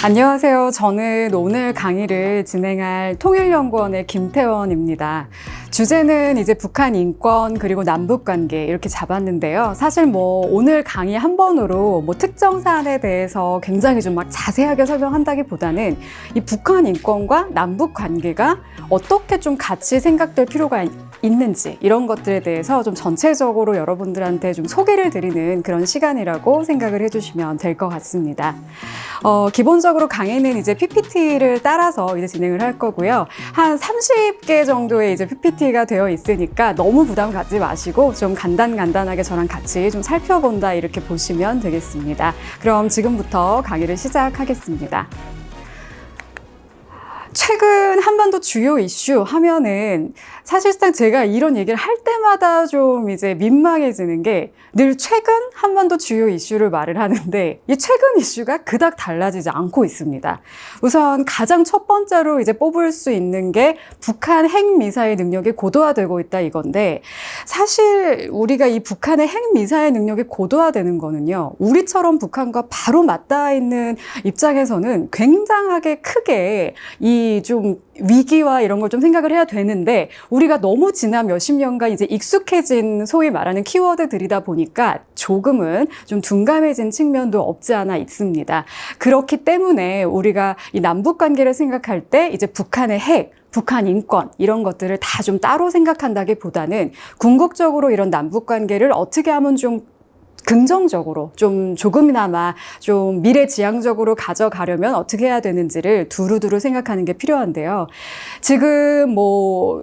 안녕하세요. 저는 오늘 강의를 진행할 통일연구원의 김태원입니다. 주제는 이제 북한 인권 그리고 남북 관계 이렇게 잡았는데요. 사실 오늘 강의 한 번으로 특정 사안에 대해서 굉장히 좀 막 자세하게 설명한다기보다는 이 북한 인권과 남북 관계가 어떻게 좀 같이 생각될 필요가 있는지 이런 것들에 대해서 좀 전체적으로 여러분들한테 좀 소개를 드리는 그런 시간이라고 생각을 해주시면 될 것 같습니다. 기본적으로 강의는 이제 PPT를 따라서 이제 진행을 할 거고요. 한 30개 정도의 이제 PPT가 되어 있으니까 너무 부담 갖지 마시고 좀 간단하게 저랑 같이 좀 살펴본다 이렇게 보시면 되겠습니다. 그럼 지금부터 강의를 시작하겠습니다. 최근 한반도 주요 이슈 하면은 사실상 제가 이런 얘기를 할 때마다 좀 이제 민망해지는 게 늘 최근 한반도 주요 이슈를 말을 하는데 이 최근 이슈가 그닥 달라지지 않고 있습니다. 우선 가장 첫 번째로 이제 뽑을 수 있는 게 북한 핵미사일 능력이 고도화되고 있다 이건데 사실 우리가 이 북한의 핵미사일 능력이 고도화되는 거는요. 우리처럼 북한과 바로 맞닿아 있는 입장에서는 굉장하게 크게 이 좀 위기와 이런 걸 좀 생각을 해야 되는데 우리가 너무 지난 몇십 년간 이제 익숙해진 소위 말하는 키워드들이다 보니까 조금은 좀 둔감해진 측면도 없지 않아 있습니다. 그렇기 때문에 우리가 이 남북 관계를 생각할 때 이제 북한의 핵, 북한 인권 이런 것들을 다 좀 따로 생각한다기보다는 궁극적으로 이런 남북 관계를 어떻게 하면 좀 긍정적으로 좀 조금이나마 좀 미래지향적으로 가져가려면 어떻게 해야 되는지를 두루두루 생각하는 게 필요한데요. 지금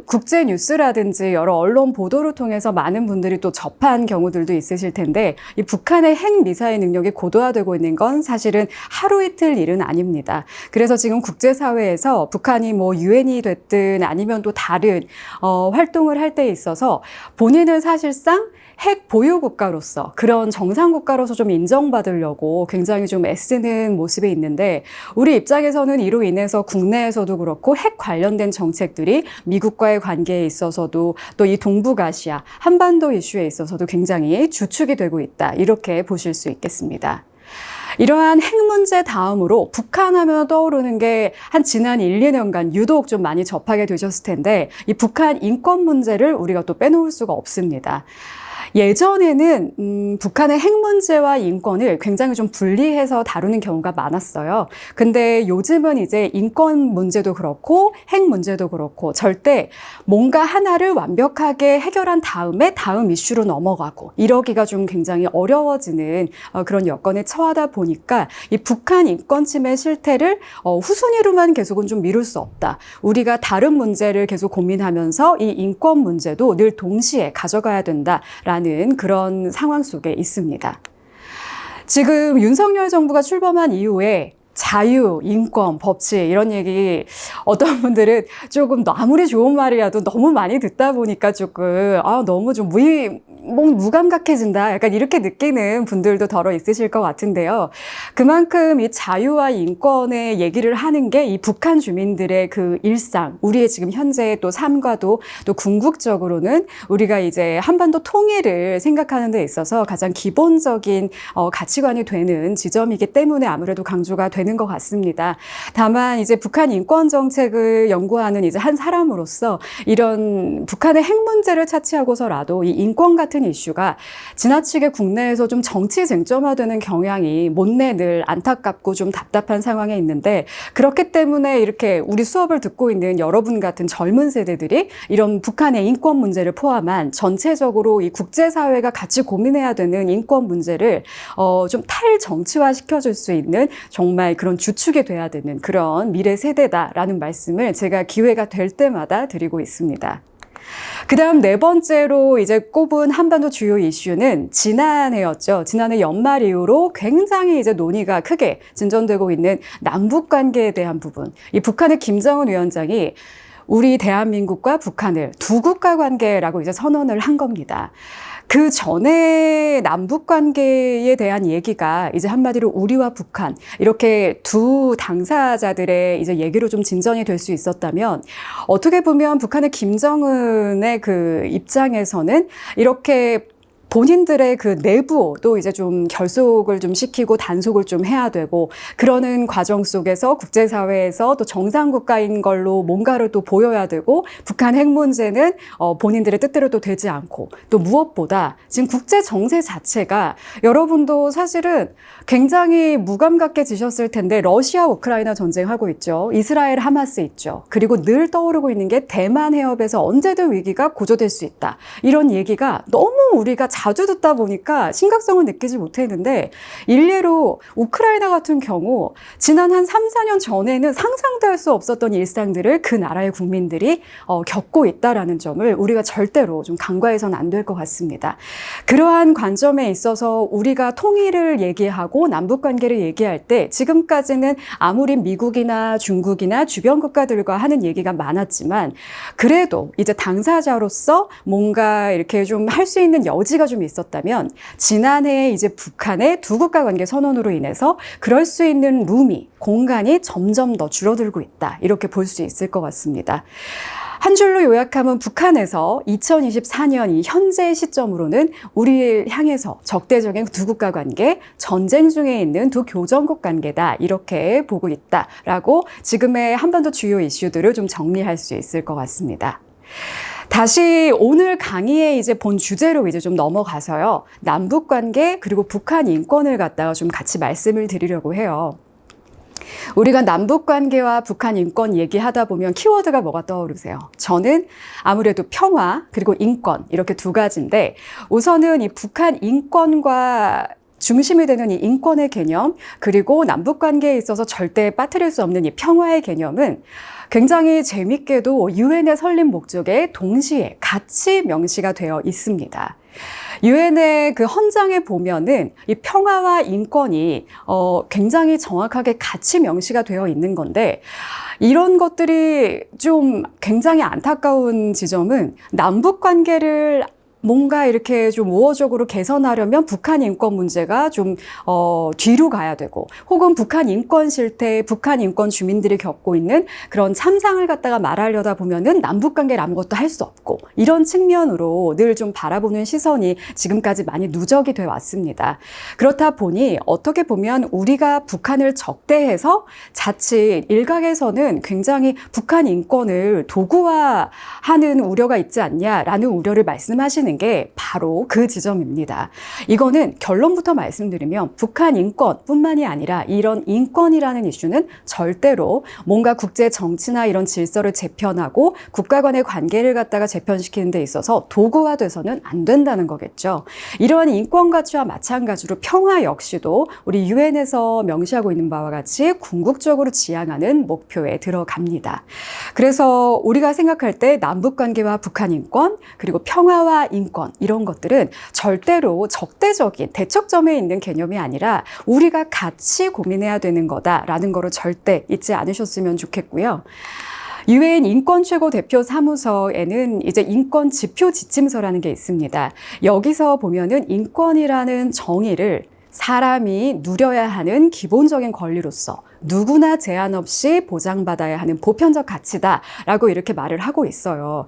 국제 뉴스라든지 여러 언론 보도를 통해서 많은 분들이 또 접한 경우들도 있으실 텐데 이 북한의 핵미사일 능력이 고도화되고 있는 건 사실은 하루 이틀 일은 아닙니다. 그래서 지금 국제사회에서 북한이 유엔이 됐든 아니면 또 다른 활동을 할 때 있어서 본인을 사실상 핵 보유 국가로서 그런 정상 국가로서 좀 인정받으려고 굉장히 좀 애쓰는 모습이 있는데 우리 입장에서는 이로 인해서 국내에서도 그렇고 핵 관련된 정책들이 미국과의 관계에 있어서도 또 이 동북아시아 한반도 이슈에 있어서도 굉장히 주축이 되고 있다 이렇게 보실 수 있겠습니다. 이러한 핵 문제 다음으로 북한 하면 떠오르는 게 한 지난 1, 2년간 유독 좀 많이 접하게 되셨을 텐데 이 북한 인권 문제를 우리가 또 빼놓을 수가 없습니다. 예전에는 북한의 핵 문제와 인권을 굉장히 좀 분리해서 다루는 경우가 많았어요. 근데 요즘은 이제 인권 문제도 그렇고 핵 문제도 그렇고 절대 뭔가 하나를 완벽하게 해결한 다음에 다음 이슈로 넘어가고 이러기가 좀 굉장히 어려워지는 그런 여건에 처하다 보니까 이 북한 인권 침해 실태를 후순위로만 계속은 좀 미룰 수 없다. 우리가 다른 문제를 계속 고민하면서 이 인권 문제도 늘 동시에 가져가야 된다라는 그런 상황 속에 있습니다. 지금 윤석열 정부가 출범한 이후에 자유, 인권, 법치 이런 얘기 어떤 분들은 조금 아무리 좋은 말이라도 너무 많이 듣다 보니까 조금 너무 좀 무감각해진다 약간 이렇게 느끼는 분들도 덜어 있으실 것 같은데요. 그만큼 이 자유와 인권의 얘기를 하는 게 이 북한 주민들의 그 일상, 우리의 지금 현재의 또 삶과도 또 궁극적으로는 우리가 이제 한반도 통일을 생각하는 데 있어서 가장 기본적인 가치관이 되는 지점이기 때문에 아무래도 강조가 되는 것 같습니다. 다만 이제 북한 인권 정책을 연구하는 이제 한 사람으로서 이런 북한의 핵 문제를 차치하고서라도 이 인권 같은 이슈가 지나치게 국내에서 좀 정치 쟁점화되는 경향이 못내 늘 안타깝고 좀 답답한 상황에 있는데 그렇기 때문에 이렇게 우리 수업을 듣고 있는 여러분 같은 젊은 세대들이 이런 북한의 인권 문제를 포함한 전체적으로 이 국제사회가 같이 고민해야 되는 인권 문제를 좀 탈정치화 시켜줄 수 있는 정말 그런 주축이 돼야 되는 그런 미래 세대다라는 말씀을 제가 기회가 될 때마다 드리고 있습니다. 그 다음 네 번째로 이제 꼽은 한반도 주요 이슈는 지난해였죠. 지난해 연말 이후로 굉장히 이제 논의가 크게 진전되고 있는 남북 관계에 대한 부분. 이 북한의 김정은 위원장이 우리 대한민국과 북한을 두 국가 관계라고 이제 선언을 한 겁니다. 그 전에 남북 관계에 대한 얘기가 이제 한마디로 우리와 북한 이렇게 두 당사자들의 이제 얘기로 좀 진전이 될 수 있었다면 어떻게 보면 북한의 김정은의 그 입장에서는 이렇게 본인들의 그 내부도 이제 좀 결속을 좀 시키고 단속을 좀 해야 되고, 그러는 과정 속에서 국제사회에서 또 정상국가인 걸로 뭔가를 또 보여야 되고, 북한 핵 문제는 본인들의 뜻대로 또 되지 않고, 또 무엇보다 지금 국제 정세 자체가 여러분도 사실은 굉장히 무감각해지셨을 텐데, 러시아 우크라이나 전쟁하고 있죠. 이스라엘 하마스 있죠. 그리고 늘 떠오르고 있는 게 대만 해협에서 언제든 위기가 고조될 수 있다. 이런 얘기가 너무 우리가 자주 듣다 보니까 심각성을 느끼지 못했는데, 일례로 우크라이나 같은 경우 지난 한 3, 4년 전에는 상상도 할 수 없었던 일상들을 그 나라의 국민들이 겪고 있다라는 점을 우리가 절대로 좀 간과해서는 안 될 것 같습니다. 그러한 관점에 있어서 우리가 통일을 얘기하고 남북 관계를 얘기할 때 지금까지는 아무리 미국이나 중국이나 주변 국가들과 하는 얘기가 많았지만, 그래도 이제 당사자로서 뭔가 이렇게 좀 할 수 있는 여지가 좀 있었다면, 지난해 이제 북한의 두 국가 관계 선언으로 인해서 그럴 수 있는 룸이, 공간이 점점 더 줄어들고 있다. 이렇게 볼 수 있을 것 같습니다. 한 줄로 요약하면 북한에서 2024년 이 현재 시점으로는 우리를 향해서 적대적인 두 국가 관계, 전쟁 중에 있는 두 교전국 관계다. 이렇게 보고 있다라고 지금의 한반도 주요 이슈들을 좀 정리할 수 있을 것 같습니다. 다시 오늘 강의의 이제 본 주제로 이제 좀 넘어가서요. 남북 관계 그리고 북한 인권을 갖다가 좀 같이 말씀을 드리려고 해요. 우리가 남북 관계와 북한 인권 얘기하다 보면 키워드가 뭐가 떠오르세요? 저는 아무래도 평화 그리고 인권 이렇게 두 가지인데, 우선은 이 북한 인권과 중심이 되는 이 인권의 개념, 그리고 남북 관계에 있어서 절대 빠뜨릴 수 없는 이 평화의 개념은 굉장히 재밌게도 유엔의 설립 목적에 동시에 같이 명시가 되어 있습니다. 유엔의 그 헌장에 보면은 이 평화와 인권이 굉장히 정확하게 같이 명시가 되어 있는 건데, 이런 것들이 좀 굉장히 안타까운 지점은 남북 관계를 뭔가 이렇게 좀 우호적으로 개선하려면 북한 인권 문제가 좀 뒤로 가야 되고, 혹은 북한 인권 실태, 북한 인권 주민들이 겪고 있는 그런 참상을 갖다가 말하려다 보면은 남북 관계를 아무것도 할 수 없고, 이런 측면으로 늘 좀 바라보는 시선이 지금까지 많이 누적이 돼 왔습니다. 그렇다 보니 어떻게 보면 우리가 북한을 적대해서 자칫 일각에서는 굉장히 북한 인권을 도구화하는 우려가 있지 않냐라는 우려를 말씀하시는 게 바로 그 지점입니다. 이거는 결론부터 말씀드리면 북한 인권뿐만이 아니라 이런 인권이라는 이슈는 절대로 뭔가 국제 정치나 이런 질서를 재편하고 국가 간의 관계를 갖다가 재편시키는 데 있어서 도구화돼서는 안 된다는 거겠죠. 이러한 인권 가치와 마찬가지로 평화 역시도 우리 유엔에서 명시하고 있는 바와 같이 궁극적으로 지향하는 목표에 들어갑니다. 그래서 우리가 생각할 때 남북 관계와 북한 인권 그리고 평화와 인권 이런 것들은 절대로 적대적인 대척점에 있는 개념이 아니라 우리가 같이 고민해야 되는 거다라는 거를 절대 잊지 않으셨으면 좋겠고요. 유엔 인권 최고 대표 사무소에는 이제 인권 지표 지침서라는 게 있습니다. 여기서 보면은 인권이라는 정의를 사람이 누려야 하는 기본적인 권리로서 누구나 제한 없이 보장받아야 하는 보편적 가치다라고 이렇게 말을 하고 있어요.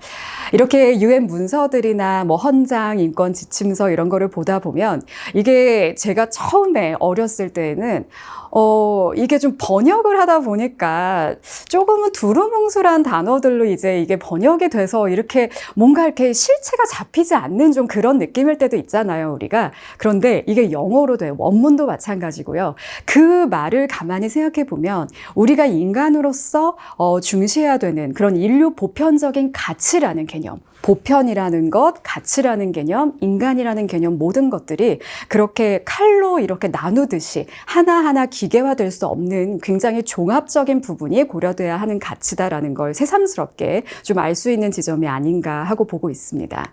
이렇게 유엔 문서들이나 뭐 헌장, 인권 지침서 이런 거를 보다 보면 이게 제가 처음에 어렸을 때는 이게 좀 번역을 하다 보니까 조금은 두루뭉술한 단어들로 이제 이게 번역이 돼서 이렇게 뭔가 이렇게 실체가 잡히지 않는 좀 그런 느낌일 때도 있잖아요, 우리가. 그런데 이게 영어로 돼요. 원문도 마찬가지고요. 그 말을 가만히 생각해 보면 우리가 인간으로서 중시해야 되는 그런 인류 보편적인 가치라는 개념, 보편이라는 것, 가치라는 개념, 인간이라는 개념 모든 것들이 그렇게 칼로 이렇게 나누듯이 하나하나 기계화될 수 없는 굉장히 종합적인 부분이 고려돼야 하는 가치다라는 걸 새삼스럽게 좀 알 수 있는 지점이 아닌가 하고 보고 있습니다.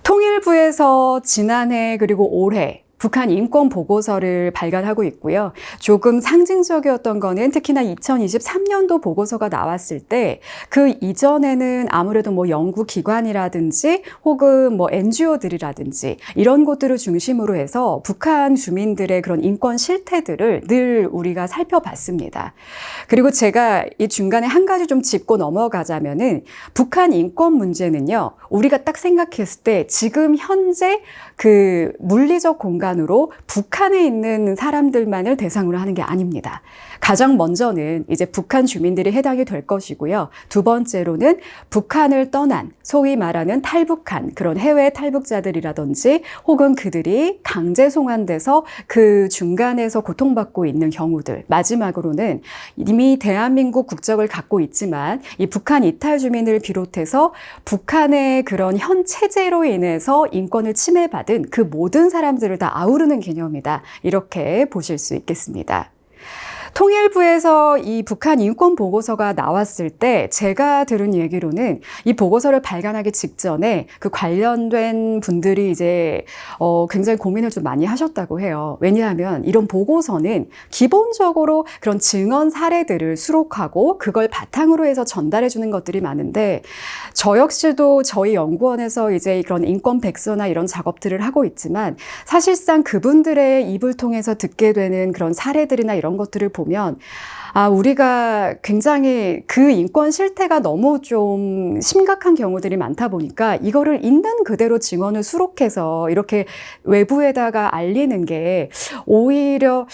통일부에서 지난해 그리고 올해 북한 인권 보고서를 발간하고 있고요. 조금 상징적이었던 거는 특히나 2023년도 보고서가 나왔을 때 그 이전에는 아무래도 뭐 연구기관이라든지 혹은 뭐 NGO들이라든지 이런 곳들을 중심으로 해서 북한 주민들의 그런 인권 실태들을 늘 우리가 살펴봤습니다. 그리고 제가 이 중간에 한 가지 좀 짚고 넘어가자면은 북한 인권 문제는요, 우리가 딱 생각했을 때 지금 현재 그 물리적 공간으로 북한에 있는 사람들만을 대상으로 하는 게 아닙니다. 가장 먼저는 이제 북한 주민들이 해당이 될 것이고요. 두 번째로는 북한을 떠난 소위 말하는 탈북한 그런 해외 탈북자들이라든지 혹은 그들이 강제 송환돼서 그 중간에서 고통받고 있는 경우들. 마지막으로는 이미 대한민국 국적을 갖고 있지만 이 북한 이탈 주민을 비롯해서 북한의 그런 현 체제로 인해서 인권을 침해받은 그 모든 사람들을 다 아우르는 개념이다. 이렇게 보실 수 있겠습니다. 통일부에서 이 북한 인권 보고서가 나왔을 때 제가 들은 얘기로는 이 보고서를 발간하기 직전에 그 관련된 분들이 이제 굉장히 고민을 좀 많이 하셨다고 해요. 왜냐하면 이런 보고서는 기본적으로 그런 증언 사례들을 수록하고 그걸 바탕으로 해서 전달해 주는 것들이 많은데 저 역시도 저희 연구원에서 이제 그런 인권 백서나 이런 작업들을 하고 있지만 사실상 그분들의 입을 통해서 듣게 되는 그런 사례들이나 이런 것들을 보면 우리가 굉장히 그 인권 실태가 너무 좀 심각한 경우들이 많다 보니까 이거를 있는 그대로 증언을 수록해서 이렇게 외부에다가 알리는 게 오히려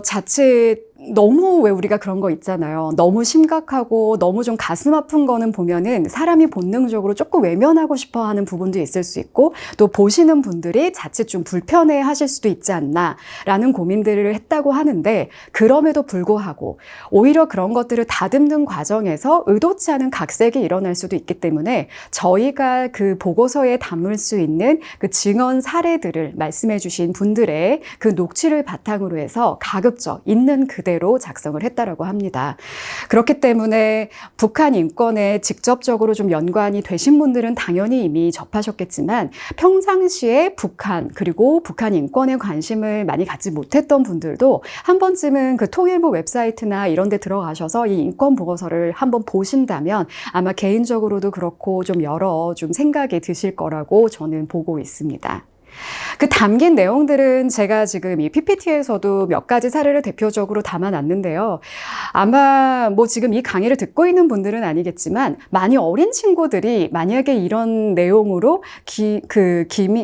자칫 너무 왜 우리가 그런 거 있잖아요. 너무 심각하고 너무 좀 가슴 아픈 거는 보면은 사람이 본능적으로 조금 외면하고 싶어 하는 부분도 있을 수 있고 또 보시는 분들이 자칫 좀 불편해 하실 수도 있지 않나 라는 고민들을 했다고 하는데 그럼에도 불구하고 오히려 그런 것들을 다듬는 과정에서 의도치 않은 각색이 일어날 수도 있기 때문에 저희가 그 보고서에 담을 수 있는 그 증언 사례들을 말씀해 주신 분들의 그 녹취를 바탕으로 해서 가급적 있는 그대로 작성을 했다라고 합니다. 그렇기 때문에 북한 인권에 직접적으로 좀 연관이 되신 분들은 당연히 이미 접하셨겠지만 평상시에 북한 그리고 북한 인권에 관심을 많이 갖지 못했던 분들도 한 번쯤은 그 통일부 웹사이트나 이런 데 들어가셔서 이 인권 보고서를 한번 보신다면 아마 개인적으로도 그렇고 좀 여러 좀 생각이 드실 거라고 저는 보고 있습니다. 그 담긴 내용들은 제가 지금 이 PPT에서도 몇 가지 사례를 대표적으로 담아놨는데요. 아마 뭐 지금 이 강의를 듣고 있는 분들은 아니겠지만 많이 어린 친구들이 만약에 이런 내용으로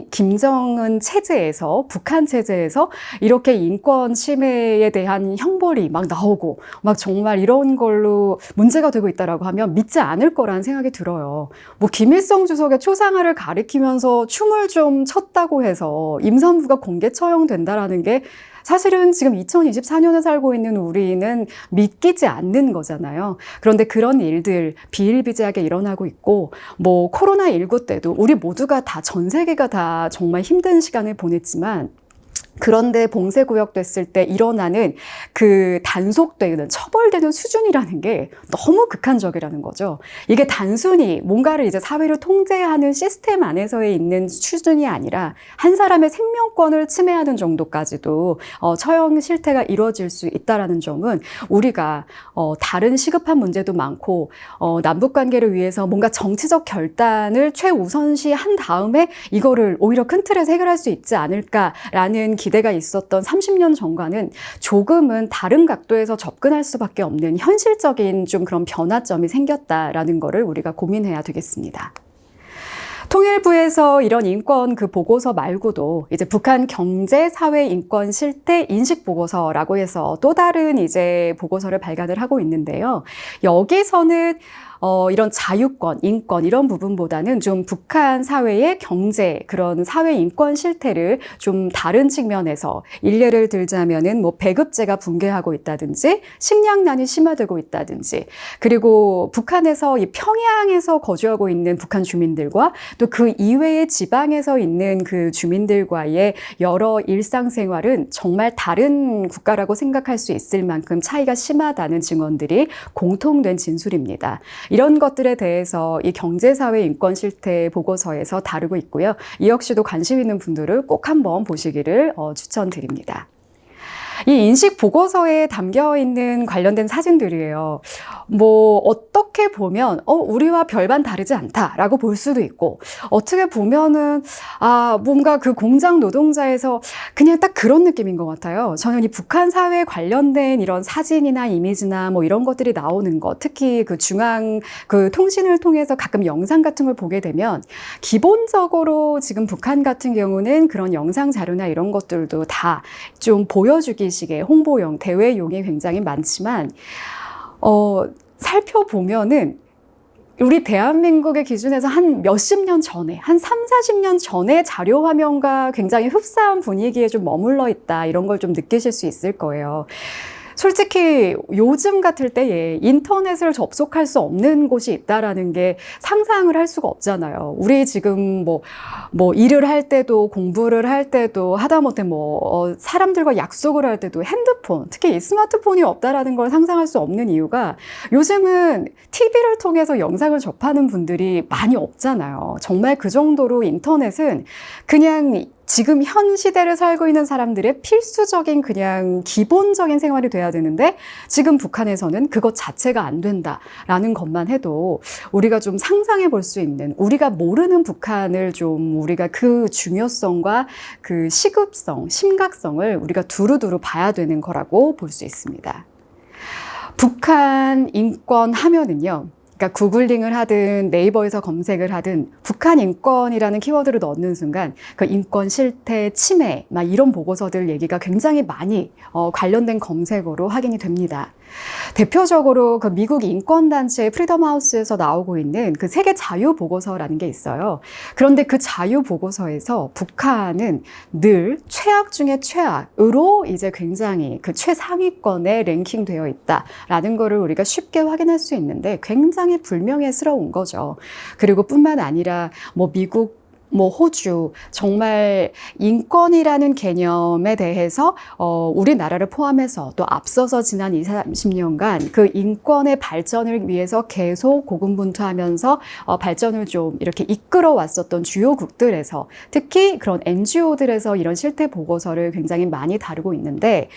김정은 체제에서 북한 체제에서 이렇게 인권 침해에 대한 형벌이 막 나오고 막 정말 이런 걸로 문제가 되고 있다라고 하면 믿지 않을 거라는 생각이 들어요. 뭐 김일성 주석의 초상화를 가리키면서 춤을 좀 췄다고 해서 임산부가 공개 처형된다라는 게 사실은 지금 2024년에 살고 있는 우리는 믿기지 않는 거잖아요. 그런데 그런 일들 비일비재하게 일어나고 있고 뭐 코로나19 때도 우리 모두가 다 전 세계가 다 정말 힘든 시간을 보냈지만 그런데 봉쇄구역 됐을 때 일어나는 그 단속되는 처벌되는 수준이라는 게 너무 극한적이라는 거죠. 이게 단순히 뭔가를 이제 사회를 통제하는 시스템 안에서의 있는 수준이 아니라 한 사람의 생명권을 침해하는 정도까지도 처형 실태가 이루어질 수 있다라는 점은 우리가 다른 시급한 문제도 많고 남북 관계를 위해서 뭔가 정치적 결단을 최우선시 한 다음에 이거를 오히려 큰 틀에서 해결할 수 있지 않을까라는 기대가 있었던 30년 전과는 조금은 다른 각도에서 접근할 수밖에 없는 현실적인 좀 그런 변화점이 생겼다라는 거를 우리가 고민해야 되겠습니다. 통일부에서 이런 인권 그 보고서 말고도 이제 북한 경제 사회 인권 실태 인식 보고서라고 해서 또 다른 이제 보고서를 발간을 하고 있는데요. 여기서는 이런 자유권, 인권 이런 부분보다는 좀 북한 사회의 경제 그런 사회 인권 실태를 좀 다른 측면에서 일례를 들자면은 뭐 배급제가 붕괴하고 있다든지 식량난이 심화되고 있다든지 그리고 북한에서 이 평양에서 거주하고 있는 북한 주민들과 또 그 이외의 지방에서 있는 그 주민들과의 여러 일상생활은 정말 다른 국가라고 생각할 수 있을 만큼 차이가 심하다는 증언들이 공통된 진술입니다. 이런 것들에 대해서 이 경제사회 인권 실태 보고서에서 다루고 있고요. 이 역시도 관심 있는 분들은 꼭 한번 보시기를 추천드립니다. 이 인식 보고서에 담겨 있는 관련된 사진들이에요. 뭐 어떻게 보면 우리와 별반 다르지 않다라고 볼 수도 있고, 어떻게 보면은 뭔가 그 공장 노동자에서 그냥 딱 그런 느낌인 것 같아요. 저는 이 북한 사회에 관련된 이런 사진이나 이미지나 뭐 이런 것들이 나오는 것, 특히 그 중앙 그 통신을 통해서 가끔 영상 같은 걸 보게 되면, 기본적으로 지금 북한 같은 경우는 그런 영상 자료나 이런 것들도 다 좀 보여주기 식의 홍보용, 대외용이 굉장히 많지만 살펴보면은 우리 대한민국의 기준에서 한 몇십 년 전에, 한 3, 40년 전에 자료 화면과 굉장히 흡사한 분위기에 좀 머물러 있다, 이런 걸 좀 느끼실 수 있을 거예요. 솔직히 요즘 같을 때에 인터넷을 접속할 수 없는 곳이 있다라는 게 상상을 할 수가 없잖아요. 우리 지금 뭐 일을 할 때도, 공부를 할 때도, 하다못해 사람들과 약속을 할 때도 핸드폰, 특히 이 스마트폰이 없다라는 걸 상상할 수 없는 이유가, 요즘은 TV를 통해서 영상을 접하는 분들이 많이 없잖아요. 정말 그 정도로 인터넷은 그냥 지금 현 시대를 살고 있는 사람들의 필수적인, 그냥 기본적인 생활이 돼야 되는데, 지금 북한에서는 그것 자체가 안 된다라는 것만 해도 우리가 좀 상상해 볼 수 있는, 우리가 모르는 북한을 좀 우리가 그 중요성과 그 시급성, 심각성을 우리가 두루두루 봐야 되는 거라고 볼 수 있습니다. 북한 인권 하면은요, 그러니까 구글링을 하든 네이버에서 검색을 하든 북한 인권이라는 키워드를 넣는 순간 그 인권 실태, 침해, 막 이런 보고서들 얘기가 굉장히 많이 관련된 검색어로 확인이 됩니다. 대표적으로 그 미국 인권단체 프리덤 하우스에서 나오고 있는 그 세계 자유 보고서라는 게 있어요. 그런데 그 자유 보고서에서 북한은 늘 최악 중에 최악으로 이제 굉장히 그 최상위권에 랭킹되어 있다라는 거를 우리가 쉽게 확인할 수 있는데, 굉장히 불명예스러운 거죠. 그리고 뿐만 아니라 미국, 호주, 정말 인권이라는 개념에 대해서 우리나라를 포함해서 또 앞서서 지난 20, 30년간 그 인권의 발전을 위해서 계속 고군분투하면서 발전을 좀 이렇게 이끌어 왔었던 주요국들에서, 특히 그런 NGO들에서 이런 실태 보고서를 굉장히 많이 다루고 있는데,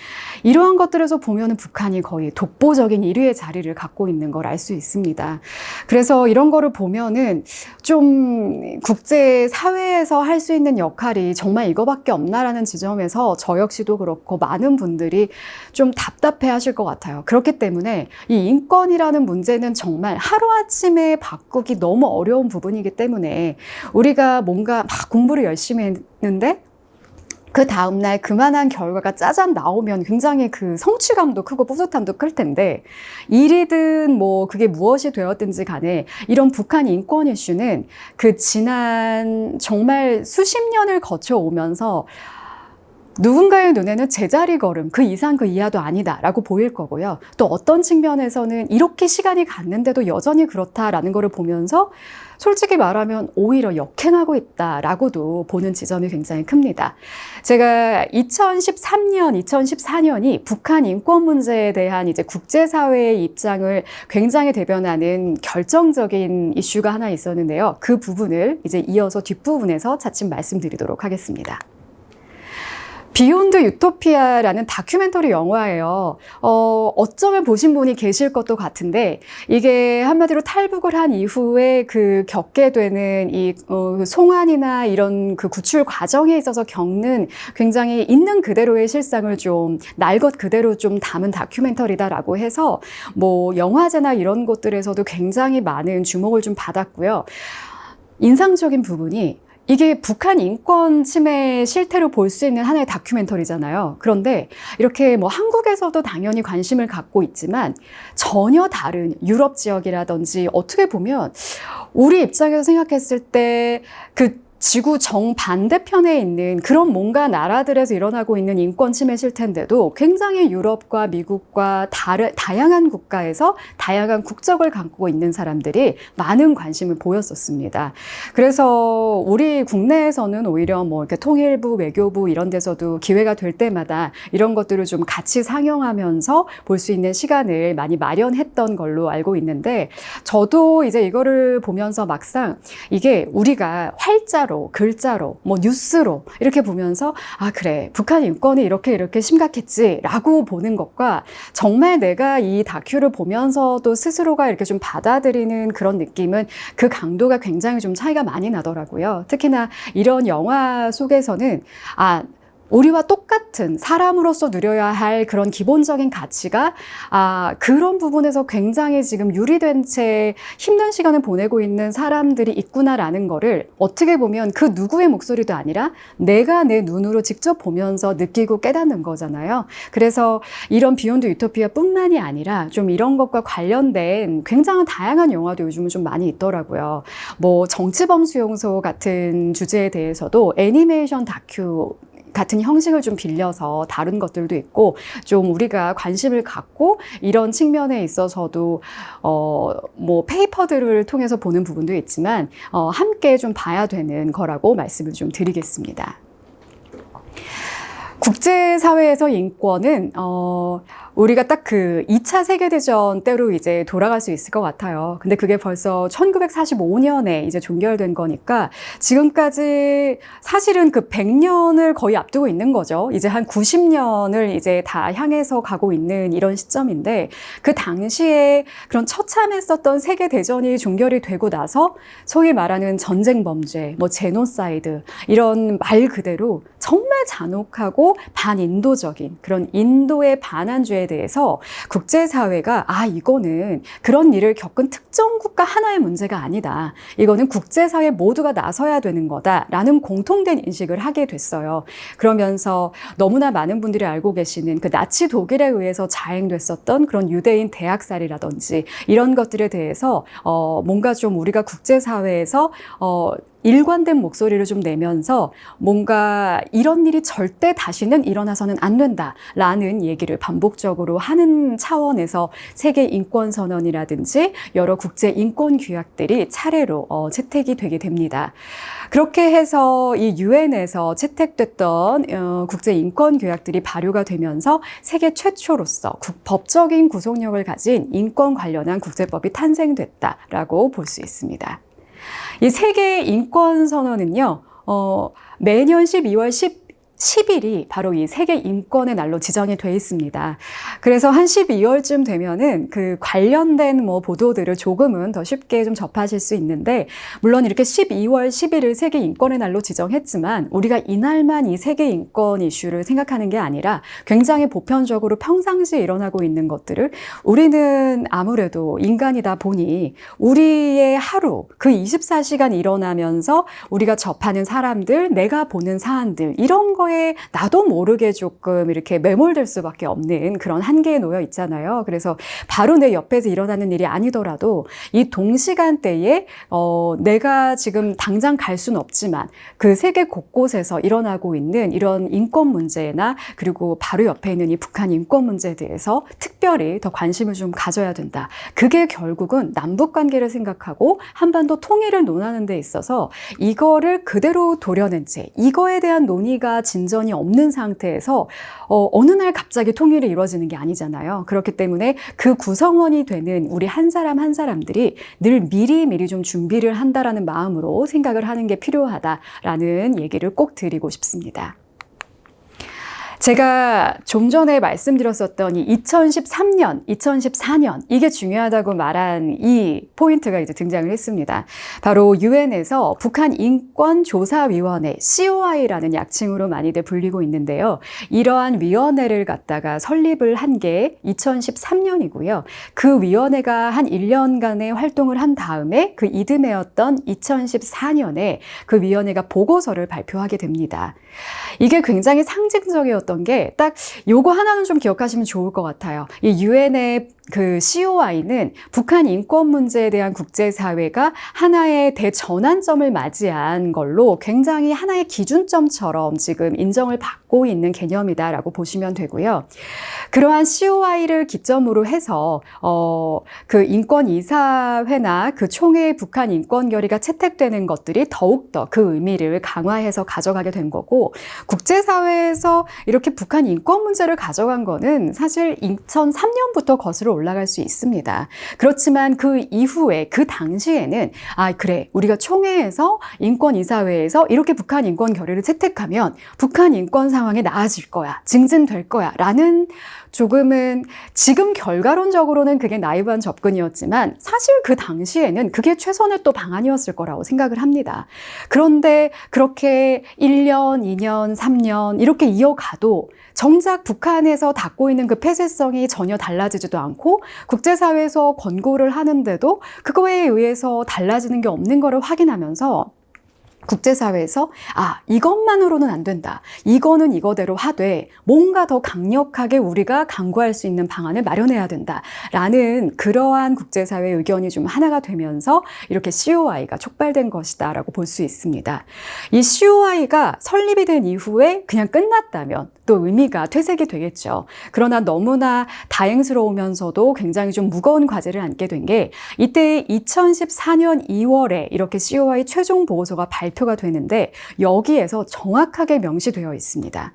이러한 것들에서 보면은 북한이 거의 독보적인 1위의 자리를 갖고 있는 걸 알 수 있습니다. 그래서 이런 거를 보면은 좀 국제 사회에서 할 수 있는 역할이 정말 이거밖에 없나라는 지점에서 저 역시도 그렇고 많은 분들이 좀 답답해 하실 것 같아요. 그렇기 때문에 이 인권이라는 문제는 정말 하루아침에 바꾸기 너무 어려운 부분이기 때문에, 우리가 뭔가 막 공부를 열심히 했는데 그 다음날 그만한 결과가 짜잔 나오면 굉장히 그 성취감도 크고 뿌듯함도 클 텐데, 일이든 그게 무엇이 되었든지 간에 이런 북한 인권 이슈는 그 지난 정말 수십 년을 거쳐오면서 누군가의 눈에는 제자리 걸음, 그 이상 그 이하도 아니다라고 보일 거고요. 또 어떤 측면에서는 이렇게 시간이 갔는데도 여전히 그렇다라는 거를 보면서 솔직히 말하면 오히려 역행하고 있다라고도 보는 지점이 굉장히 큽니다. 제가 2013년, 2014년이 북한 인권 문제에 대한 이제 국제사회의 입장을 굉장히 대변하는 결정적인 이슈가 하나 있었는데요. 그 부분을 이제 이어서 뒷부분에서 차츰 말씀드리도록 하겠습니다. 비욘드 유토피아라는 다큐멘터리 영화예요. 어쩌면 보신 분이 계실 것도 같은데, 이게 한마디로 탈북을 한 이후에 그 겪게 되는 이 송환이나 이런 그 구출 과정에 있어서 겪는 굉장히 있는 그대로의 실상을 좀 날 것 그대로 좀 담은 다큐멘터리다라고 해서 영화제나 이런 곳들에서도 굉장히 많은 주목을 좀 받았고요. 인상적인 부분이, 이게 북한 인권 침해 실태로 볼 수 있는 하나의 다큐멘터리잖아요. 그런데 이렇게 한국에서도 당연히 관심을 갖고 있지만, 전혀 다른 유럽 지역이라든지, 어떻게 보면 우리 입장에서 생각했을 때 그 지구 정반대편에 있는 그런 뭔가 나라들에서 일어나고 있는 인권 침해 실태인데도 굉장히 유럽과 미국과 다양한 국가에서 다양한 국적을 갖고 있는 사람들이 많은 관심을 보였었습니다. 그래서 우리 국내에서는 오히려 뭐 이렇게 통일부, 외교부 이런 데서도 기회가 될 때마다 이런 것들을 좀 같이 상영하면서 볼 수 있는 시간을 많이 마련했던 걸로 알고 있는데, 저도 이제 이거를 보면서 막상 이게 우리가 활자로 글자로 뭐 뉴스로 이렇게 보면서 아 그래 북한 인권이 이렇게 심각했지라고 보는 것과 정말 내가 이 다큐를 보면서도 스스로가 이렇게 좀 받아들이는 그런 느낌은 그 강도가 굉장히 좀 차이가 많이 나더라고요. 특히나 이런 영화 속에서는 우리와 똑같은 사람으로서 누려야 할 그런 기본적인 가치가 그런 부분에서 굉장히 지금 유리된 채 힘든 시간을 보내고 있는 사람들이 있구나라는 거를 어떻게 보면 그 누구의 목소리도 아니라 내가 내 눈으로 직접 보면서 느끼고 깨닫는 거잖아요. 그래서 이런 비욘드 유토피아 뿐만이 아니라 좀 이런 것과 관련된 굉장히 다양한 영화도 요즘은 좀 많이 있더라고요. 뭐 정치범 수용소 같은 주제에 대해서도 애니메이션 다큐 같은 형식을 좀 빌려서 다룬 것들도 있고, 좀 우리가 관심을 갖고 이런 측면에 있어서도 뭐 페이퍼들을 통해서 보는 부분도 있지만 함께 좀 봐야 되는 거라고 말씀을 좀 드리겠습니다. 국제사회에서 인권은 우리가 딱 그 2차 세계대전 때로 이제 돌아갈 수 있을 것 같아요. 근데 그게 벌써 1945년에 이제 종결된 거니까 지금까지 사실은 그 100년을 거의 앞두고 있는 거죠. 이제 한 90년을 이제 다 향해서 가고 있는 이런 시점인데, 그 당시에 그런 처참했었던 세계대전이 종결이 되고 나서 소위 말하는 전쟁 범죄, 뭐 제노사이드 이런 말 그대로 정말 잔혹하고 반인도적인 그런 인도의 반환죄에 대해서 국제사회가 이거는 그런 일을 겪은 특정 국가 하나의 문제가 아니다. 이거는 국제사회 모두가 나서야 되는 거다라는 공통된 인식을 하게 됐어요. 그러면서 너무나 많은 분들이 알고 계시는 그 나치 독일에 의해서 자행됐었던 그런 유대인 대학살이라든지 이런 것들에 대해서 뭔가 좀 우리가 국제사회에서 일관된 목소리를 좀 내면서 뭔가 이런 일이 절대 다시는 일어나서는 안 된다라는 얘기를 반복적으로 하는 차원에서 세계 인권 선언이라든지 여러 국제 인권 규약들이 차례로 채택이 되게 됩니다. 그렇게 해서 이 유엔에서 채택됐던 국제 인권 규약들이 발효가 되면서 세계 최초로서 법적인 구속력을 가진 인권 관련한 국제법이 탄생됐다라고 볼 수 있습니다. 이 세계 인권 선언은요, 매년 12월 10일이 바로 이 세계 인권의 날로 지정이 돼 있습니다. 그래서 한 12월쯤 되면은 그 관련된 뭐 보도들을 조금은 더 쉽게 좀 접하실 수 있는데, 물론 이렇게 12월 10일을 세계 인권의 날로 지정했지만 우리가 이날만 이 세계 인권 이슈를 생각하는 게 아니라 굉장히 보편적으로 평상시에 일어나고 있는 것들을 우리는 아무래도 인간이다 보니 우리의 하루 그 24시간 일어나면서 우리가 접하는 사람들, 내가 보는 사안들 이런 거에 나도 모르게 조금 이렇게 매몰될 수밖에 없는 그런 한계에 놓여 있잖아요. 그래서 바로 내 옆에서 일어나는 일이 아니더라도 이 동시간대에 내가 지금 당장 갈 수는 없지만 그 세계 곳곳에서 일어나고 있는 이런 인권 문제나 그리고 바로 옆에 있는 이 북한 인권 문제에 대해서 특별히 더 관심을 좀 가져야 된다. 그게 결국은 남북 관계를 생각하고 한반도 통일을 논하는 데 있어서 이거를 그대로 도려낸 채 이거에 대한 논의가 진전이 없는 상태에서 어느 날 갑자기 통일이 이루어지는 게 아니잖아요. 그렇기 때문에 그 구성원이 되는 우리 한 사람 한 사람들이 늘 미리 좀 준비를 한다라는 마음으로 생각을 하는 게 필요하다라는 얘기를 꼭 드리고 싶습니다. 제가 좀 전에 말씀드렸었던 이 2013년, 2014년 이게 중요하다고 말한 이 포인트가 이제 등장을 했습니다. 바로 유엔에서 북한 인권조사위원회 COI라는 약칭으로 많이들 불리고 있는데요. 이러한 위원회를 갖다가 설립을 한 게 2013년이고요. 그 위원회가 한 1년간의 활동을 한 다음에 그 이듬해였던 2014년에 그 위원회가 보고서를 발표하게 됩니다. 이게 굉장히 상징적이었던 있었던 게 딱 요거 하나는 좀 기억하시면 좋을 것 같아요. 이 유엔의 그 COI는 북한 인권 문제에 대한 국제사회가 하나의 대전환점을 맞이한 걸로 굉장히 하나의 기준점처럼 지금 인정을 받고 있는 개념이다라고 보시면 되고요. 그러한 COI를 기점으로 해서 그 인권이사회나 그 총회의 북한 인권 결의가 채택되는 것들이 더욱더 그 의미를 강화해서 가져가게 된 거고, 국제사회에서 이렇게 북한 인권 문제를 가져간 거는 사실 2003년부터 거슬러 올라갈 수 있습니다. 그렇지만 그 이후에 그 당시에는 그래, 우리가 총회에서 인권이사회에서 이렇게 북한 인권 결의를 채택하면 북한 인권 상황이 나아질 거야, 증진될 거야 라는 조금은 지금 결과론적으로는 그게 나이브한 접근이었지만 사실 그 당시에는 그게 최선의 또 방안이었을 거라고 생각을 합니다. 그런데 그렇게 1년, 2년, 3년 이렇게 이어가도 정작 북한에서 닫고 있는 그 폐쇄성이 전혀 달라지지도 않고 국제사회에서 권고를 하는데도 그거에 의해서 달라지는 게 없는 거를 확인하면서 국제사회에서 이것만으로는 안 된다, 이거는 이거대로 하되 뭔가 더 강력하게 우리가 강구할 수 있는 방안을 마련해야 된다라는 그러한 국제사회의 의견이 좀 하나가 되면서 이렇게 COI가 촉발된 것이다 라고 볼 수 있습니다. 이 COI가 설립이 된 이후에 그냥 끝났다면 또 의미가 퇴색이 되겠죠. 그러나 너무나 다행스러우면서도 굉장히 좀 무거운 과제를 안게 된 게, 이때 2014년 2월에 이렇게 COI 최종 보고서가 발표가 되는데 여기에서 정확하게 명시되어 있습니다.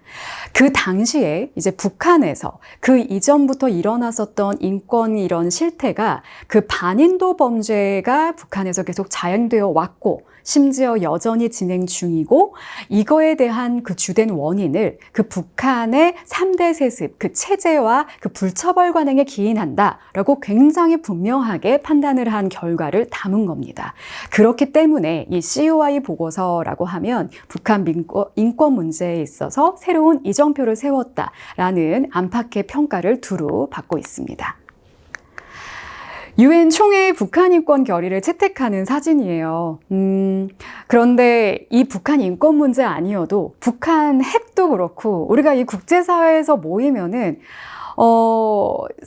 그 당시에 이제 북한에서 그 이전부터 일어났었던 인권 이런 실태가, 그 반인도 범죄가 북한에서 계속 자행되어 왔고 심지어 여전히 진행 중이고, 이거에 대한 그 주된 원인을 그 북한의 3대 세습, 그 체제와 그 불처벌 관행에 기인한다라고 굉장히 분명하게 판단을 한 결과를 담은 겁니다. 그렇기 때문에 이 COI 보고서라고 하면 북한 인권 문제에 있어서 새로운 이정표를 세웠다라는 안팎의 평가를 두루 받고 있습니다. 유엔 총회의 북한 인권 결의를 채택하는 사진이에요. 그런데 이 북한 인권 문제 아니어도 북한 핵도 그렇고 우리가 이 국제사회에서 모이면은